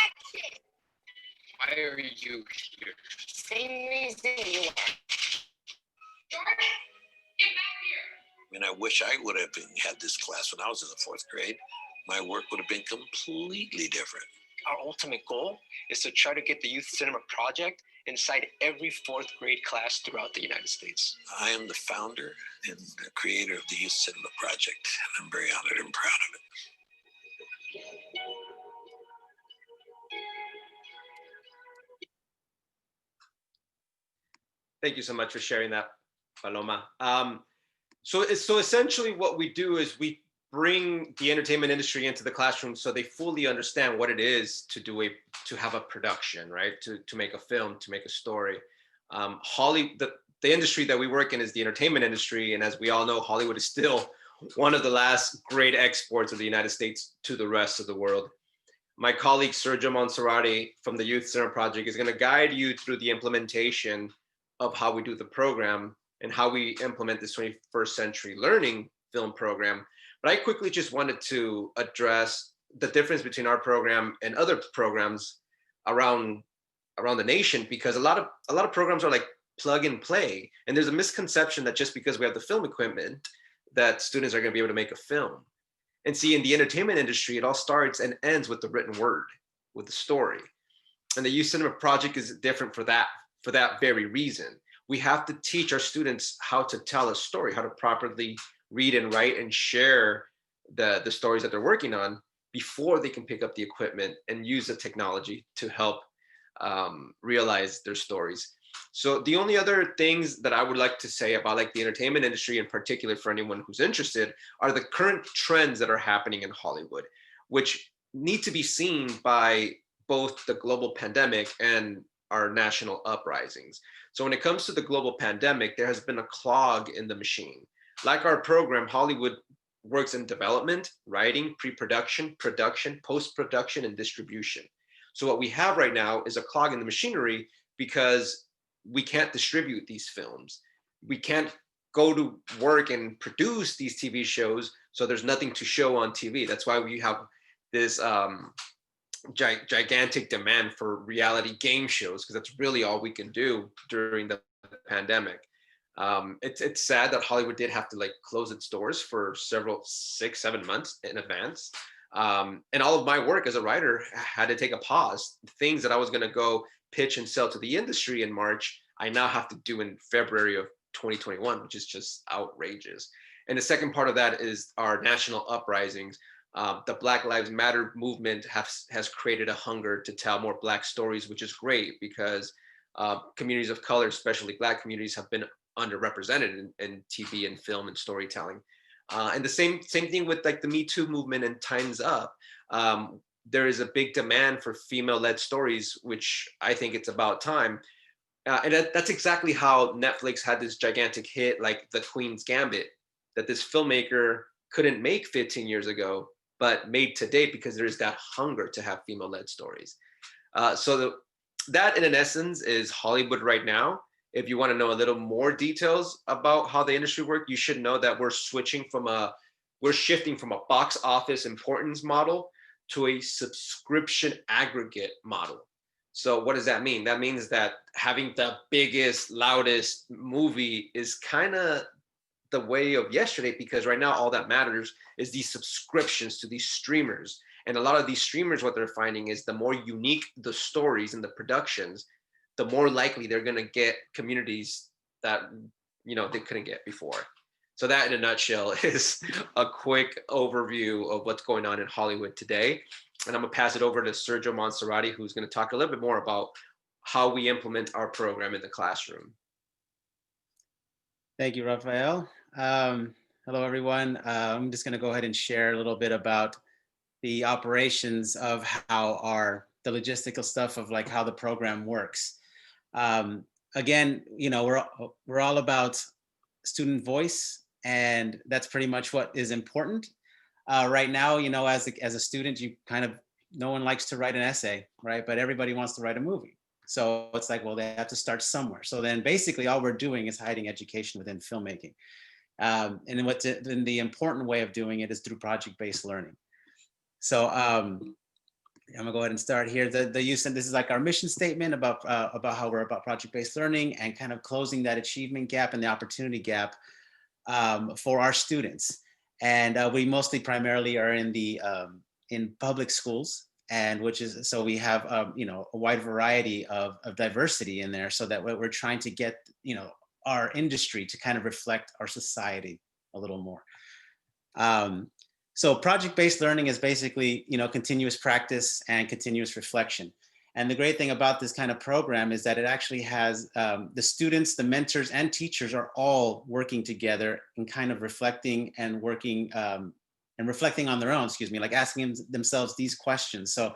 Action. Why are you here? Same reason you are. Jordan, get back here. I mean, I wish I would have had this class when I was in the 4th grade. My work would have been completely different. Our ultimate goal is to try to get the Youth Cinema Project inside every 4th grade class throughout the United States. I am the founder and the creator of the Youth Cinema Project, and I'm very honored and proud of it. Thank you so much for sharing that, Paloma. So essentially what we do is we bring the entertainment industry into the classroom so they fully understand what it is to have a production, right? To make a film, to make a story. The industry that we work in is the entertainment industry. And as we all know, Hollywood is still one of the last great exports of the United States to the rest of the world. My colleague, Sergio Monserrate from the Youth Center Project is gonna guide you through the implementation of how we do the program and how we implement this 21st century learning film program. But I quickly just wanted to address the difference between our program and other programs around the nation, because a lot of programs are like plug and play. And there's a misconception that just because we have the film equipment, that students are going to be able to make a film. And see, in the entertainment industry, it all starts and ends with the written word, with the story. And the Youth Cinema Project is different for that very reason. We have to teach our students how to tell a story, how to properly read and write and share the stories that they're working on before they can pick up the equipment and use the technology to help realize their stories. So the only other things that I would like to say about like the entertainment industry in particular for anyone who's interested are the current trends that are happening in Hollywood, which need to be seen by both the global pandemic and our national uprisings. So when it comes to the global pandemic, there has been a clog in the machine. Like our program, Hollywood works in development, writing, pre-production, production, post-production, and distribution. So what we have right now is a clog in the machinery because we can't distribute these films. We can't go to work and produce these TV shows, so there's nothing to show on TV. That's why we have this gigantic demand for reality game shows, because that's really all we can do during the pandemic. It's sad that Hollywood did have to like close its doors for 6-7 months in advance. And all of my work as a writer had to take a pause. Things that I was going to go pitch and sell to the industry in March, I now have to do in February of 2021, which is just outrageous. And the second part of that is our national uprisings. The Black Lives Matter movement has created a hunger to tell more Black stories, which is great because communities of color, especially Black communities, have been underrepresented in TV and film and storytelling. And the same thing with like the Me Too movement and Time's Up. There is a big demand for female-led stories, which I think it's about time. And that's exactly how Netflix had this gigantic hit, like The Queen's Gambit, that this filmmaker couldn't make 15 years ago, but made today because there's that hunger to have female-led stories. So that in essence is Hollywood right now. If you want to know a little more details about how the industry works, you should know that we're shifting from a box office importance model to a subscription aggregate model. So what does that mean? That means that having the biggest, loudest movie is kind of the way of yesterday, because right now all that matters is these subscriptions to these streamers. And a lot of these streamers, what they're finding is the more unique the stories and the productions, the more likely they're going to get communities that they couldn't get before. So that in a nutshell is a quick overview of what's going on in Hollywood today. And I'm gonna pass it over to Sergio Monserrate, who's gonna talk a little bit more about how we implement our program in the classroom. Thank you, Rafael. Hello, everyone. I'm just gonna go ahead and share a little bit about the operations of how the logistical stuff of like how the program works. Again, we're all about student voice, and that's pretty much what is important. Right now, as a student, no one likes to write an essay, right? But everybody wants to write a movie. So it's like, well, they have to start somewhere. So then basically all we're doing is hiding education within filmmaking. And then the important way of doing it is through project-based learning. So I'm gonna go ahead and start here. This is like our mission statement about how we're about project-based learning and kind of closing that achievement gap and the opportunity gap for our students. And we primarily are in public schools, and so we have a wide variety of diversity in there, so that we're trying to get our industry to kind of reflect our society a little more. So project-based learning is basically continuous practice and continuous reflection. And the great thing about this kind of program is that it actually has the students, the mentors, and teachers are all working together and kind of reflecting and working and reflecting on their own, like asking themselves these questions. So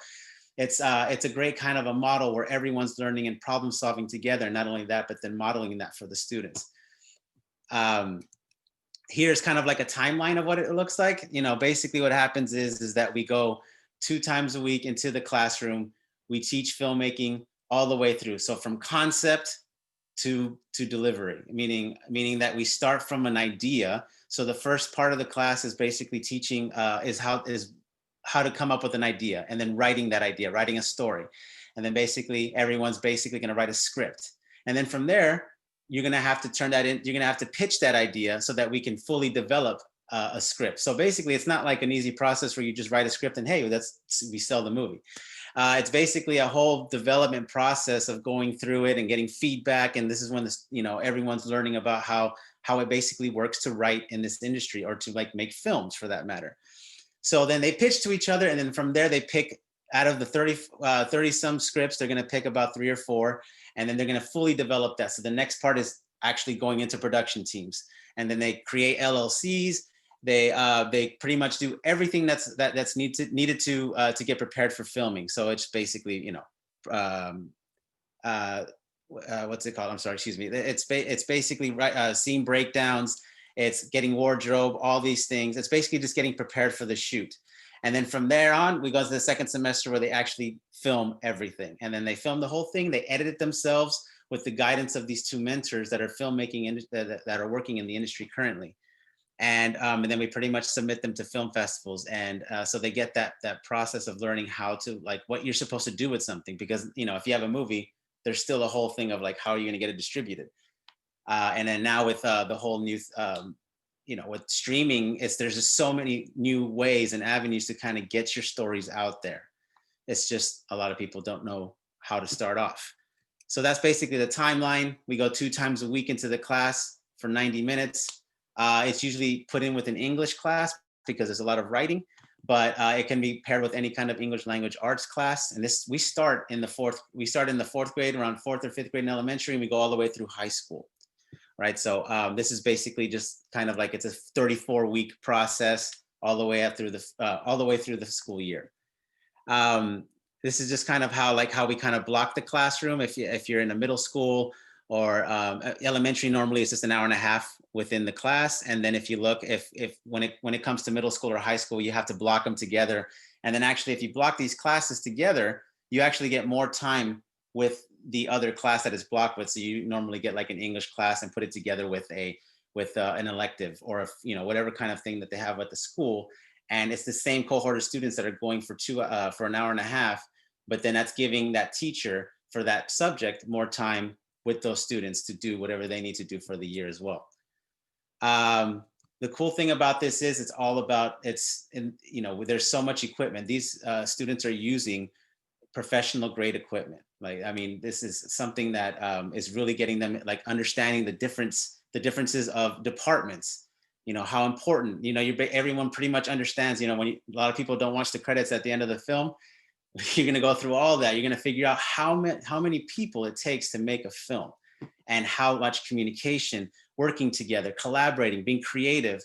it's a great kind of a model where everyone's learning and problem solving together. Not only that, but then modeling that for the students. Here's kind of like a timeline of what it looks like. Basically what happens is that we go 2 times a week into the classroom. We teach filmmaking all the way through. So from concept to delivery, meaning that we start from an idea. So the first part of the class is basically teaching is how to come up with an idea, and then writing that idea, writing a story. And then basically everyone's basically going to write a script. And then from there, you're going to have to turn that in. You're going to have to pitch that idea so that we can fully develop a script. So basically it's not like an easy process where you just write a script and hey, we sell the movie. It's basically a whole development process of going through it and getting feedback. And this is when everyone's learning about how it basically works to write in this industry, or to like make films for that matter. So then they pitch to each other, and then from there they pick out of the 30 some scripts, they're going to pick about 3 or 4, and then they're going to fully develop that. So the next part is actually going into production teams, and then they create LLCs. They pretty much do everything that's needed to get prepared for filming. So it's basically what's it called? I'm sorry, excuse me. It's basically scene breakdowns. It's getting wardrobe, all these things. It's basically just getting prepared for the shoot. And then from there on, we go to the second semester where they actually film everything. And then they film the whole thing. They edit it themselves with the guidance of these 2 mentors that are filmmaking that are working in the industry currently. And then we pretty much submit them to film festivals. And so they get that process of learning how to, like, what you're supposed to do with something. Because, if you have a movie, there's still a whole thing of like, how are you going to get it distributed? And then now with the whole new, with streaming, there's just so many new ways and avenues to kind of get your stories out there. It's just a lot of people don't know how to start off. So that's basically the timeline. We go 2 times a week into the class for 90 minutes. It's usually put in with an English class because there's a lot of writing, but it can be paired with any kind of English language arts class. And we start in the 4th grade, around 4th or 5th grade in elementary, and we go all the way through high school. Right. So this is basically just kind of like, it's a 34-week process all the way through the school year. This is just kind of how we kind of block the classroom. If you're in a middle school or elementary, normally it's just an hour and a half within the class. And then if you look, when it comes to middle school or high school, you have to block them together. And then actually, if you block these classes together, you actually get more time with the other class that is blocked with. So you normally get like an English class and put it together with an elective, or whatever kind of thing that they have at the school. And it's the same cohort of students that are going for an hour and a half, but then that's giving that teacher for that subject more time with those students to do whatever they need to do for the year as well. The cool thing about this is there's so much equipment. These students are using professional grade equipment. This is something that is really getting them like understanding the differences of departments, how important, everyone pretty much understands, when a lot of people don't watch the credits at the end of the film, you're going to go through all that. You're going to figure out how many people it takes to make a film, and how much communication, working together, collaborating, being creative,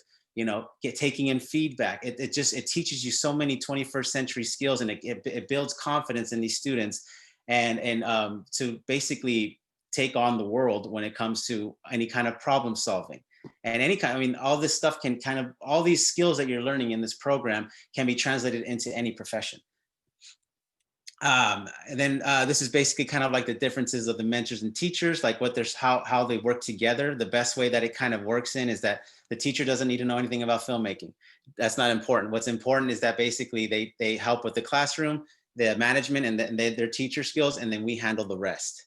taking in feedback. It teaches you so many 21st century skills, and it builds confidence in these students, and to basically take on the world when it comes to any kind of problem solving. And all this stuff all these skills that you're learning in this program can be translated into any profession. And then this is basically kind of like the differences of the mentors and teachers, like how they work together. The best way that it kind of works in is that the teacher doesn't need to know anything about filmmaking. That's not important. What's important is that basically they help with the classroom, the management, and their teacher skills, and then we handle the rest.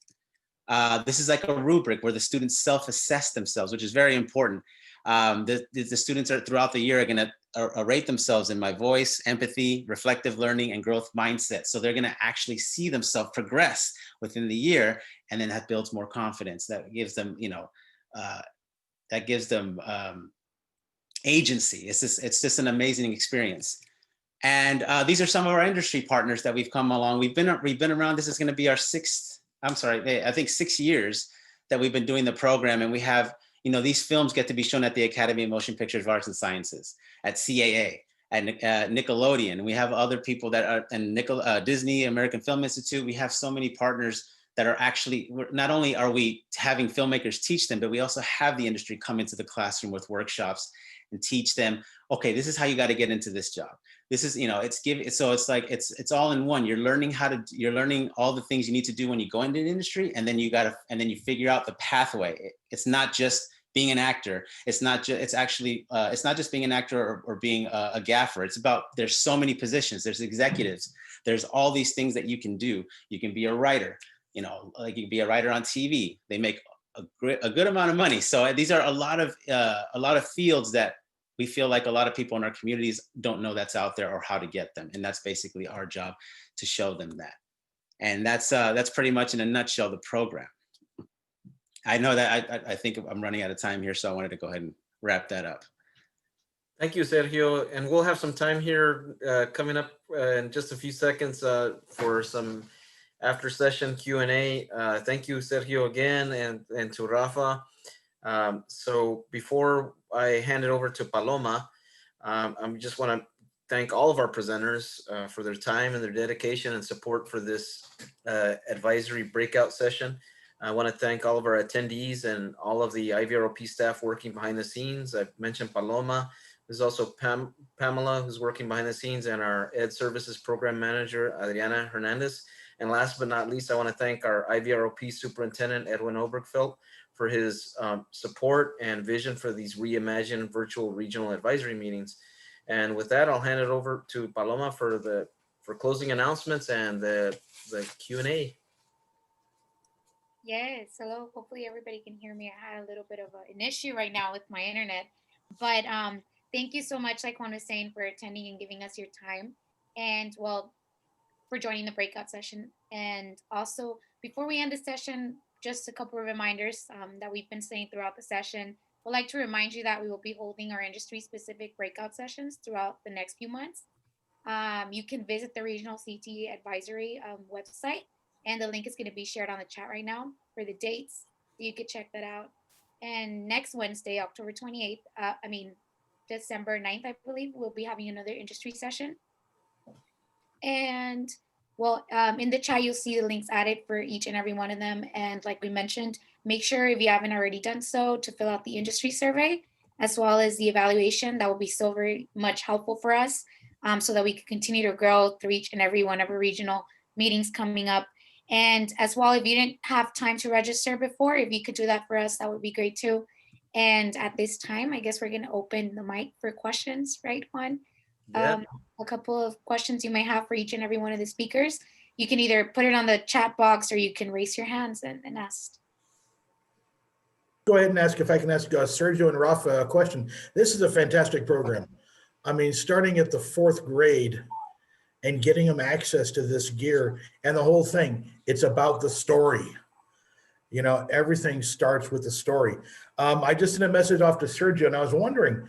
This is like a rubric where the students self-assess themselves, which is very important. The students throughout the year are going to rate themselves in my voice, empathy, reflective learning, and growth mindset. So they're going to actually see themselves progress within the year, and then that builds more confidence. That gives them, agency. It's just an amazing experience. And these are some of our industry partners that we've come along. We've been around. This is going to be our I think 6 years that we've been doing the program. And we have, these films get to be shown at the Academy of Motion Pictures of Arts and Sciences, at CAA, at Nickelodeon. We have other people that are, and Disney, American Film Institute. We have so many partners that are actually, not only are we having filmmakers teach them, but we also have the industry come into the classroom with workshops and teach them, okay, this is how you got to get into this job. This is, so it's like, it's all in one. You're learning you're learning all the things you need to do when you go into the industry, and then you figure out the pathway. It's not just being an actor. It's not just being an actor or being a gaffer. It's about, there's so many positions, there's executives, there's all these things that you can do. You can be a writer, like you can be a writer on TV. They make a good amount of money. So these are a lot of fields that we feel like a lot of people in our communities don't know that's out there or how to get them. And that's basically our job, to show them that. And that's pretty much in a nutshell the program. I know that I think I'm running out of time here, so I wanted to go ahead and wrap that up. Thank you, Sergio. And we'll have some time here coming up in just a few seconds for some after session Q&A. Thank you, Sergio, again, and to Rafa. So before I hand it over to Paloma, I just want to thank all of our presenters for their time and their dedication and support for this advisory breakout session. I want to thank all of our attendees and all of the IVROP staff working behind the scenes. I've mentioned Paloma. There's also Pamela, who's working behind the scenes, and our Ed Services Program Manager, Adriana Hernandez. And last but not least, I want to thank our IVROP Superintendent, Edwin Obergfeld, for his support and vision for these reimagined virtual regional advisory meetings. And with that, I'll hand it over to Paloma for closing announcements and the Q&A. Yes, hello. Hopefully everybody can hear me. I had a little bit of an issue right now with my internet, but thank you so much, like Juan was saying, for attending and giving us your time, and for joining the breakout session. And also, before we end the session, just a couple of reminders that we've been saying throughout the session. We'd like to remind you that we will be holding our industry-specific breakout sessions throughout the next few months. You can visit the Regional CT Advisory website, and the link is going to be shared on the chat right now for the dates. You could check that out. And next Wednesday, October 28th, December 9th, I believe, we'll be having another industry session. And in the chat, you'll see the links added for each and every one of them. And like we mentioned, make sure, if you haven't already done so, to fill out the industry survey, as well as the evaluation. That will be so very much helpful for us, so that we can continue to grow through each and every one of our regional meetings coming up. And as well, if you didn't have time to register before, if you could do that for us, that would be great too. And at this time, I guess we're going to open the mic for questions, right, Juan? Yeah. A couple of questions you may have for each and every one of the speakers. You can either put it on the chat box, or you can raise your hands and ask. Go ahead and ask, if I can ask Sergio and Rafa a question. This is a fantastic program. I mean, starting at the 4th grade and getting them access to this gear and the whole thing, it's about the story. Everything starts with the story. I just sent a message off to Sergio, and I was wondering,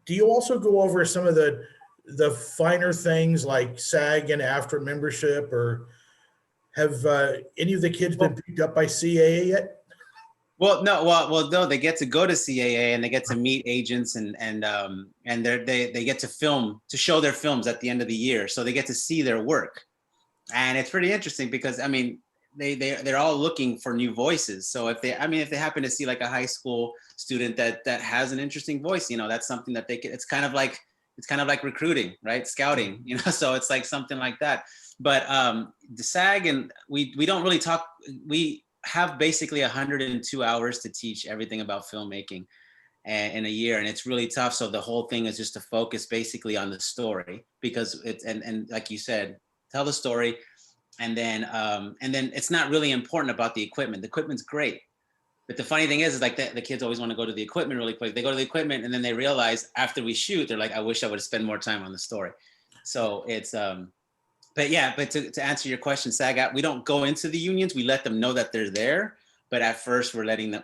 do you also go over some of the finer things like SAG and AFTRA membership, or have any of the kids been picked up by CAA yet? Well, no, they get to go to CAA and they get to meet agents and they get to film, to show their films at the end of the year. So they get to see their work. And it's pretty interesting because, I mean, they're all looking for new voices. So if they happen to see like a high school student that has an interesting voice, that's something that they can, it's kind of like recruiting, right? Scouting, so it's like something like that. But the SAG, and we don't really talk, we have basically 102 hours to teach everything about filmmaking in a year, and it's really tough. So the whole thing is just to focus basically on the story, because it's, and like you said, tell the story. And then it's not really important about the equipment. The equipment's great. But the funny thing is like the kids always want to go to the equipment really quick. They go to the equipment and then they realize after we shoot, they're like, I wish I would have spent more time on the story. So it's, but to answer your question, SAG, we don't go into the unions. We let them know that they're there. But at first we're letting them,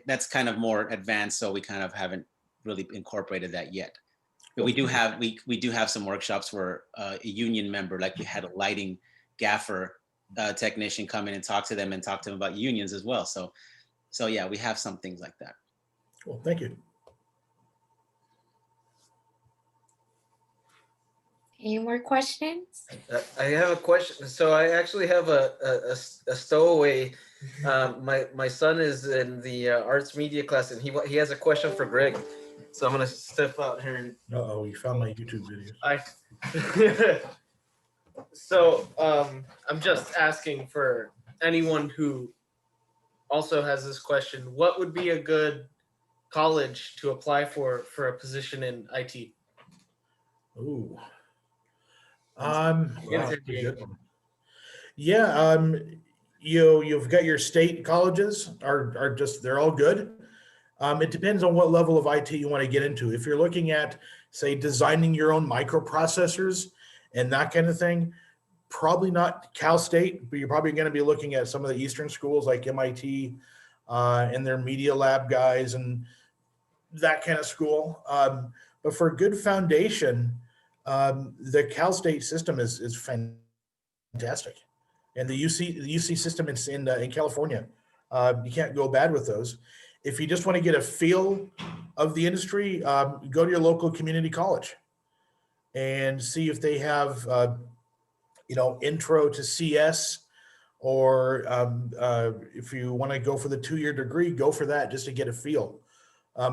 that's kind of more advanced. So we kind of haven't really incorporated that yet. But we do have some workshops where a union member, like we had a lighting gaffer technician come in and talk to them about unions as well. So yeah, we have some things like that. Cool, thank you. Any more questions? I have a question. So I actually have a stowaway. My son is in the arts media class, and he has a question for Greg. So I'm gonna step out here and. Uh-oh, you found my YouTube videos. So I'm just asking for anyone who also has this question. What would be a good college to apply for a position in IT? Ooh. Wow, that's a good one. Yeah, you've got your state colleges are just, they're all good. It depends on what level of IT you want to get into. If you're looking at, say, designing your own microprocessors and that kind of thing, probably not Cal State, but you're probably going to be looking at some of the Eastern schools like MIT and their media lab guys and that kind of school. But for a good foundation, the Cal State system is fantastic, and the UC system in California, you can't go bad with those. If you just want to get a feel of the industry, go to your local community college and see if they have intro to CS, or if you want to go for the 2-year degree, go for that just to get a feel.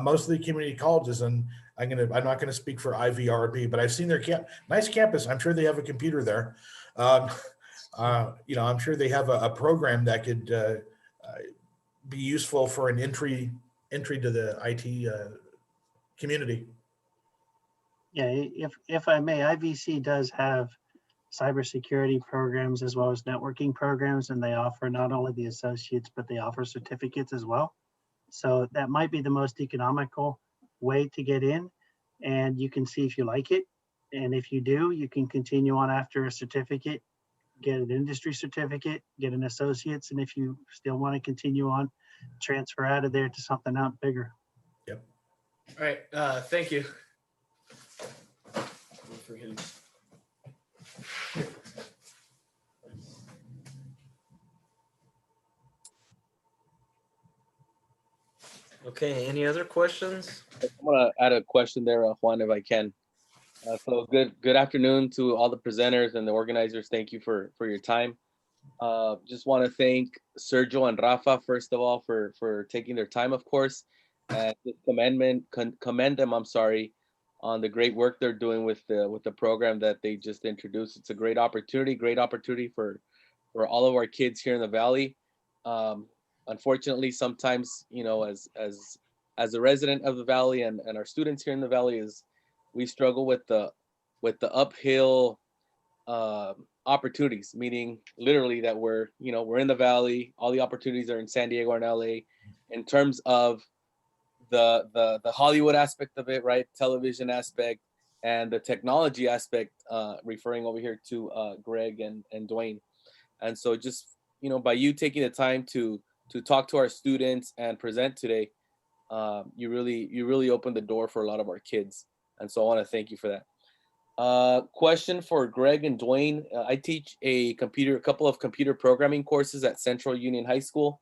Most of the community colleges, and I'm not gonna speak for IVRP, but I've seen their nice campus. I'm sure they have a computer there. I'm sure they have a program that could be useful for an entry to the IT community. Yeah, if I may, IVC does have cybersecurity programs as well as networking programs, and they offer not only the associates, but they offer certificates as well. So that might be the most economical way to get in, and you can see if you like it. And if you do, you can continue on after a certificate, get an industry certificate, get an associate's, and if you still want to continue on, transfer out of there to something out bigger. Yep. All right, thank you. I'm forgetting. Okay, any other questions? I'm gonna add a question there, Juan, if I can. So good afternoon to all the presenters and the organizers. Thank you for your time. Just want to thank Sergio and Rafa, first of all, for taking their time, of course, and commend them, I'm sorry, on the great work they're doing with the program that they just introduced. It's a great opportunity for all of our kids here in the Valley. Unfortunately, sometimes, as a resident of the Valley and our students here in the Valley, we struggle with the uphill opportunities, meaning literally that we're in the Valley, all the opportunities are in San Diego and LA, in terms of the Hollywood aspect of it, right? Television aspect and the technology aspect, referring over here to Greg and Duane. And so just, by you taking the time to talk to our students and present today, you really opened the door for a lot of our kids. And so I want to thank you for that. Question for Greg and Duane. I teach a couple of computer programming courses at Central Union High School.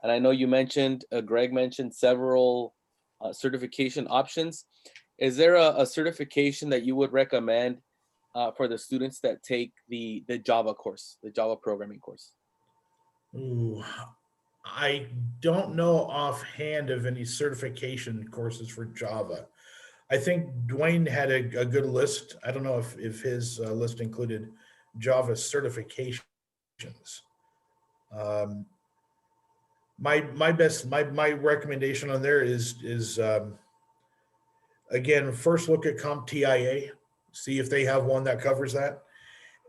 And I know you mentioned, Greg mentioned several certification options. Is there a certification that you would recommend for the students that take the Java course, the Java programming course? Ooh, I don't know offhand of any certification courses for Java. I think Duane had a good list. I don't know if his list included Java certifications. My recommendation on there is again, first look at CompTIA, see if they have one that covers that,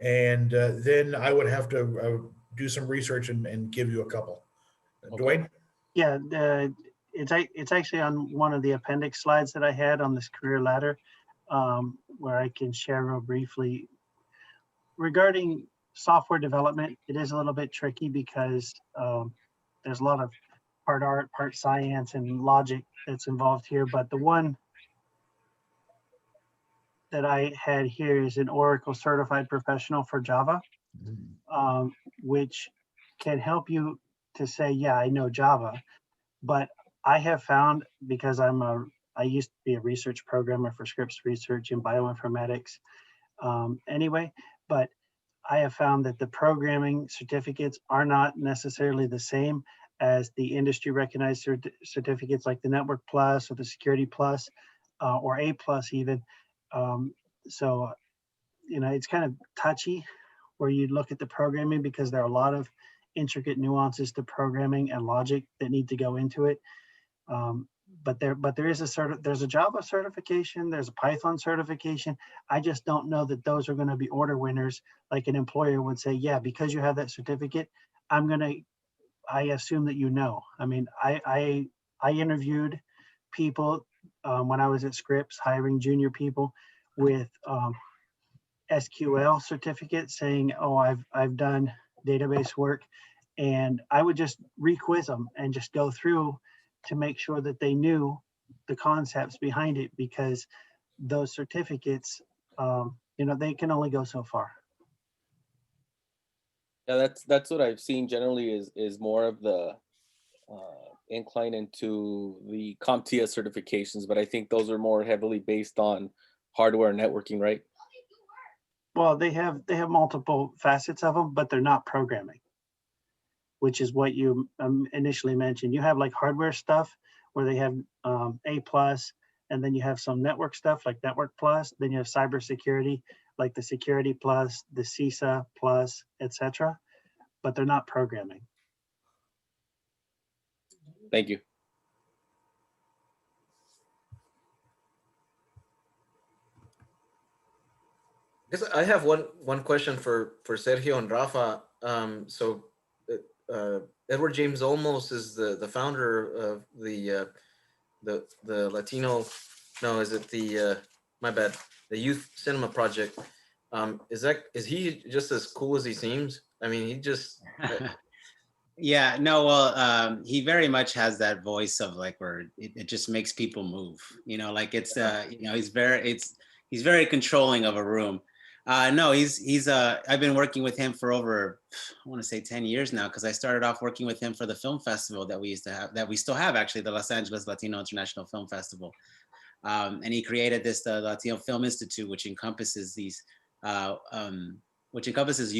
and then I would have to do some research and give you a couple. Okay. Duane? Yeah, it's actually on one of the appendix slides that I had on this career ladder, where I can share real briefly. Regarding software development, it is a little bit tricky because there's a lot of part art, part science, and logic that's involved here. But the one that I had here is an Oracle Certified Professional for Java, which can help you to say, yeah, I know Java. But I have found, because I used to be a research programmer for Scripps Research in bioinformatics anyway, but I have found that the programming certificates are not necessarily the same as the industry recognized certificates like the Network Plus or the Security Plus or A Plus even. So, it's kind of touchy where you look at the programming because there are a lot of intricate nuances to programming and logic that need to go into it. But there is there's a Java certification, there's a Python certification. I just don't know that those are going to be order winners. Like an employer would say, yeah, because you have that certificate, I assume that you know. I mean, I interviewed people when I was at Scripps hiring junior people with SQL certificates saying, oh, I've done database work, and I would just re-quiz them and just go through to make sure that they knew the concepts behind it, because those certificates, they can only go so far. Yeah, that's what I've seen generally is more of the incline into the CompTIA certifications, but I think those are more heavily based on hardware networking, right? Well, they have multiple facets of them, but they're not programming, which is what you initially mentioned. You have like hardware stuff where they have A plus, and then you have some network stuff like Network Plus. Then you have cybersecurity, like the Security Plus, the CISA Plus, etc. But they're not programming. Thank you. I guess I have one question for Sergio and Rafa. Edward James Olmos is the founder of the Latino. No, is it the my bad? The Youth Cinema Project. Is he just as cool as he seems? I mean, he just. Yeah, no, well, he very much has that voice of like where it just makes people move. Like it's he's very controlling of a room. No, he's I've been working with him for over, I want to say 10 years now, because I started off working with him for the film festival that we used to have, that we still have actually, the Los Angeles Latino International Film Festival. And he created the Latino Film Institute, which encompasses Youth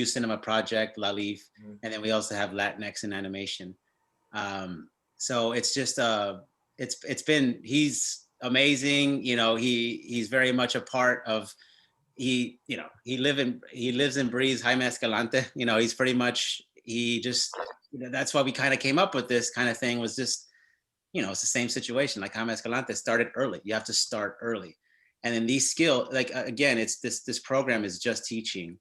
Cinema Project, LALIF, and then we also have Latinx in animation. So it's just he's amazing. He's very much a part of. He lives and breathes Jaime Escalante. He's pretty much, that's why we kind of came up with this kind of thing, was just, it's the same situation. Like Jaime Escalante started early. You have to start early. And then these skills, like, again, it's this program is just teaching.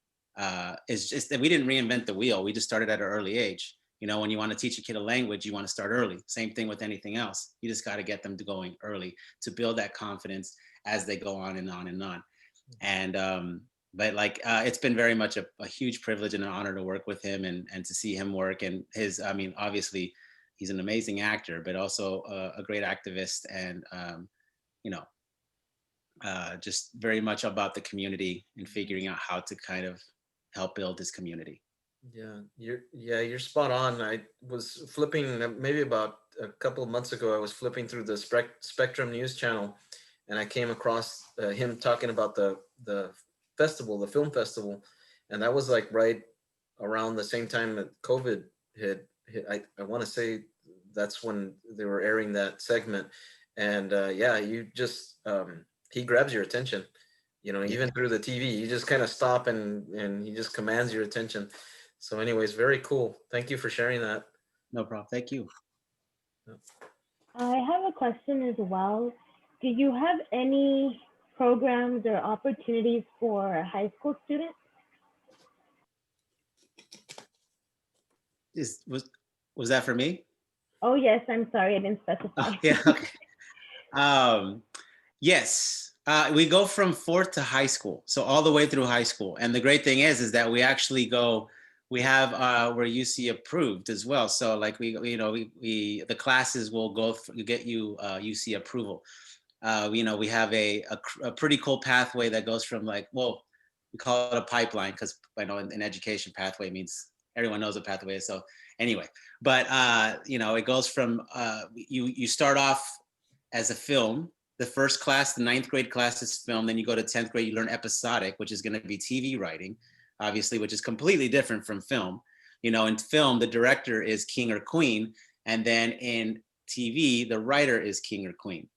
It's just that we didn't reinvent the wheel. We just started at an early age. When you want to teach a kid a language, you want to start early. Same thing with anything else. You just got to get them to going early to build that confidence as they go on and on and on. And but like it's been very much a huge privilege and an honor to work with him and to see him work. And obviously he's an amazing actor, but also a great activist, and just very much about the community and figuring out how to kind of help build this community. You're spot on. I was flipping maybe about a couple of months ago. I was flipping through the Spectrum News channel, and I came across him talking about the festival, the film festival, and that was like right around the same time that COVID hit. I want to say that's when they were airing that segment, and you just he grabs your attention, even through the TV. You just kind of stop and he just commands your attention. So, anyways, very cool. Thank you for sharing that. No problem. Thank you. I have a question as well. Do you have any programs or opportunities for high school students? Was that for me? Oh yes, I'm sorry, I didn't specify. Yeah. Okay. Yes, we go from 4th to high school, so all the way through high school. And the great thing is that we actually we have we're UC approved as well. So like the classes will get you UC approval. We have a pretty cool pathway that goes from like, well, we call it a pipeline because I know in education, pathway means everyone knows what pathway is. So anyway, but it goes from you start off as a film. The first class, the 9th grade class is film. Then you go to 10th grade, you learn episodic, which is going to be TV writing, obviously, which is completely different from film. In film, the director is king or queen. And then in TV, the writer is king or queen.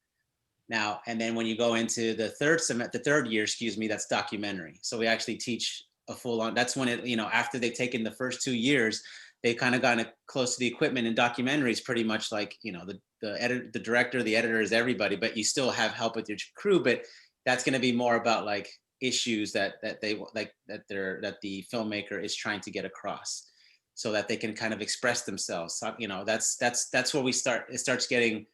Now, and then when you go into the third year, that's documentary. So we actually teach a full on, that's when after they've taken the first 2 years, they kind of gotten close to the equipment, and documentary is pretty much like, the director, the editor is everybody, but you still have help with your crew, but that's going to be more about like issues that the filmmaker is trying to get across so that they can kind of express themselves. So, that's where we start. It starts getting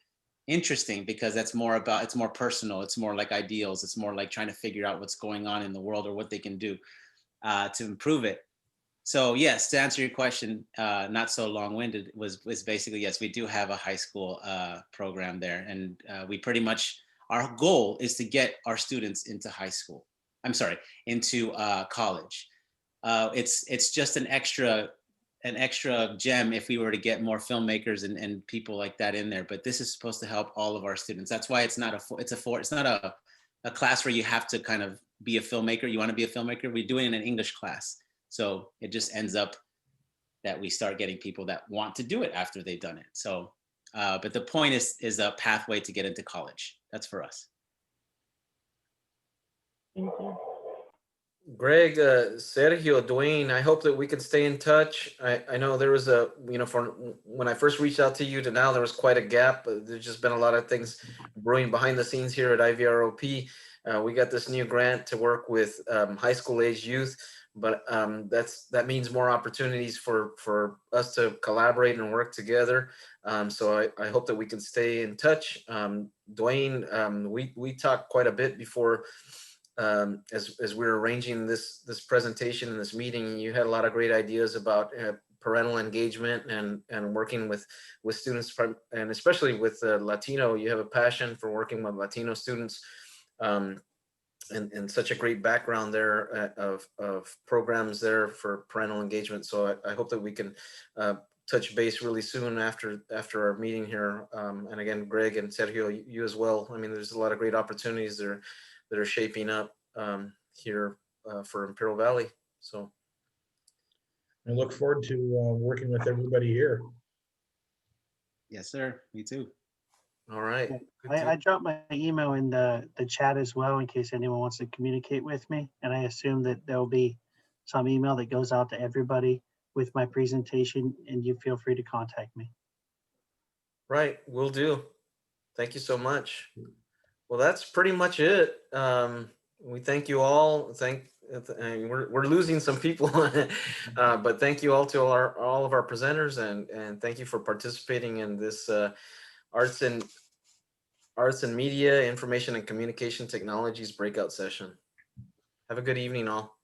interesting because it's more personal. It's more like ideals. It's more like trying to figure out what's going on in the world or what they can do to improve it. So yes, to answer your question, not so long-winded, was basically, yes, we do have a high school program there. And we pretty much, our goal is to get our students into into college. It's just an extra gem if we were to get more filmmakers and people like that in there. But this is supposed to help all of our students. That's why it's not a class where you have to kind of be a filmmaker. You want to be a filmmaker. We do it in an English class. So it just ends up that we start getting people that want to do it after they've done it. So, but the point is a pathway to get into college. That's for us. Thank you. Greg, Sergio, Duane, I hope that we can stay in touch. I know there was from when I first reached out to you to now, there was quite a gap. There's just been a lot of things brewing behind the scenes here at IVROP. We got this new grant to work with high school age youth, but that means more opportunities for us to collaborate and work together. So I hope that we can stay in touch. Duane, we talked quite a bit before as we were arranging this presentation and this meeting. You had a lot of great ideas about parental engagement and working with students, and especially with Latino. You have a passion for working with Latino students. And such a great background there of programs there for parental engagement. So I hope that we can touch base really soon after our meeting here. And again, Greg and Sergio, you as well. I mean, there's a lot of great opportunities there that are shaping up here for Imperial Valley. So I look forward to working with everybody here. Yes, sir. Me too. All right. I dropped my email in the chat as well in case anyone wants to communicate with me. And I assume that there'll be some email that goes out to everybody with my presentation, and you feel free to contact me. Right, will do. Thank you so much. Well, that's pretty much it. We thank you all. We're losing some people, but thank you all to all of our presenters, and thank you for participating in this Arts and Media, Information and Communication Technologies breakout session. Have a good evening, all.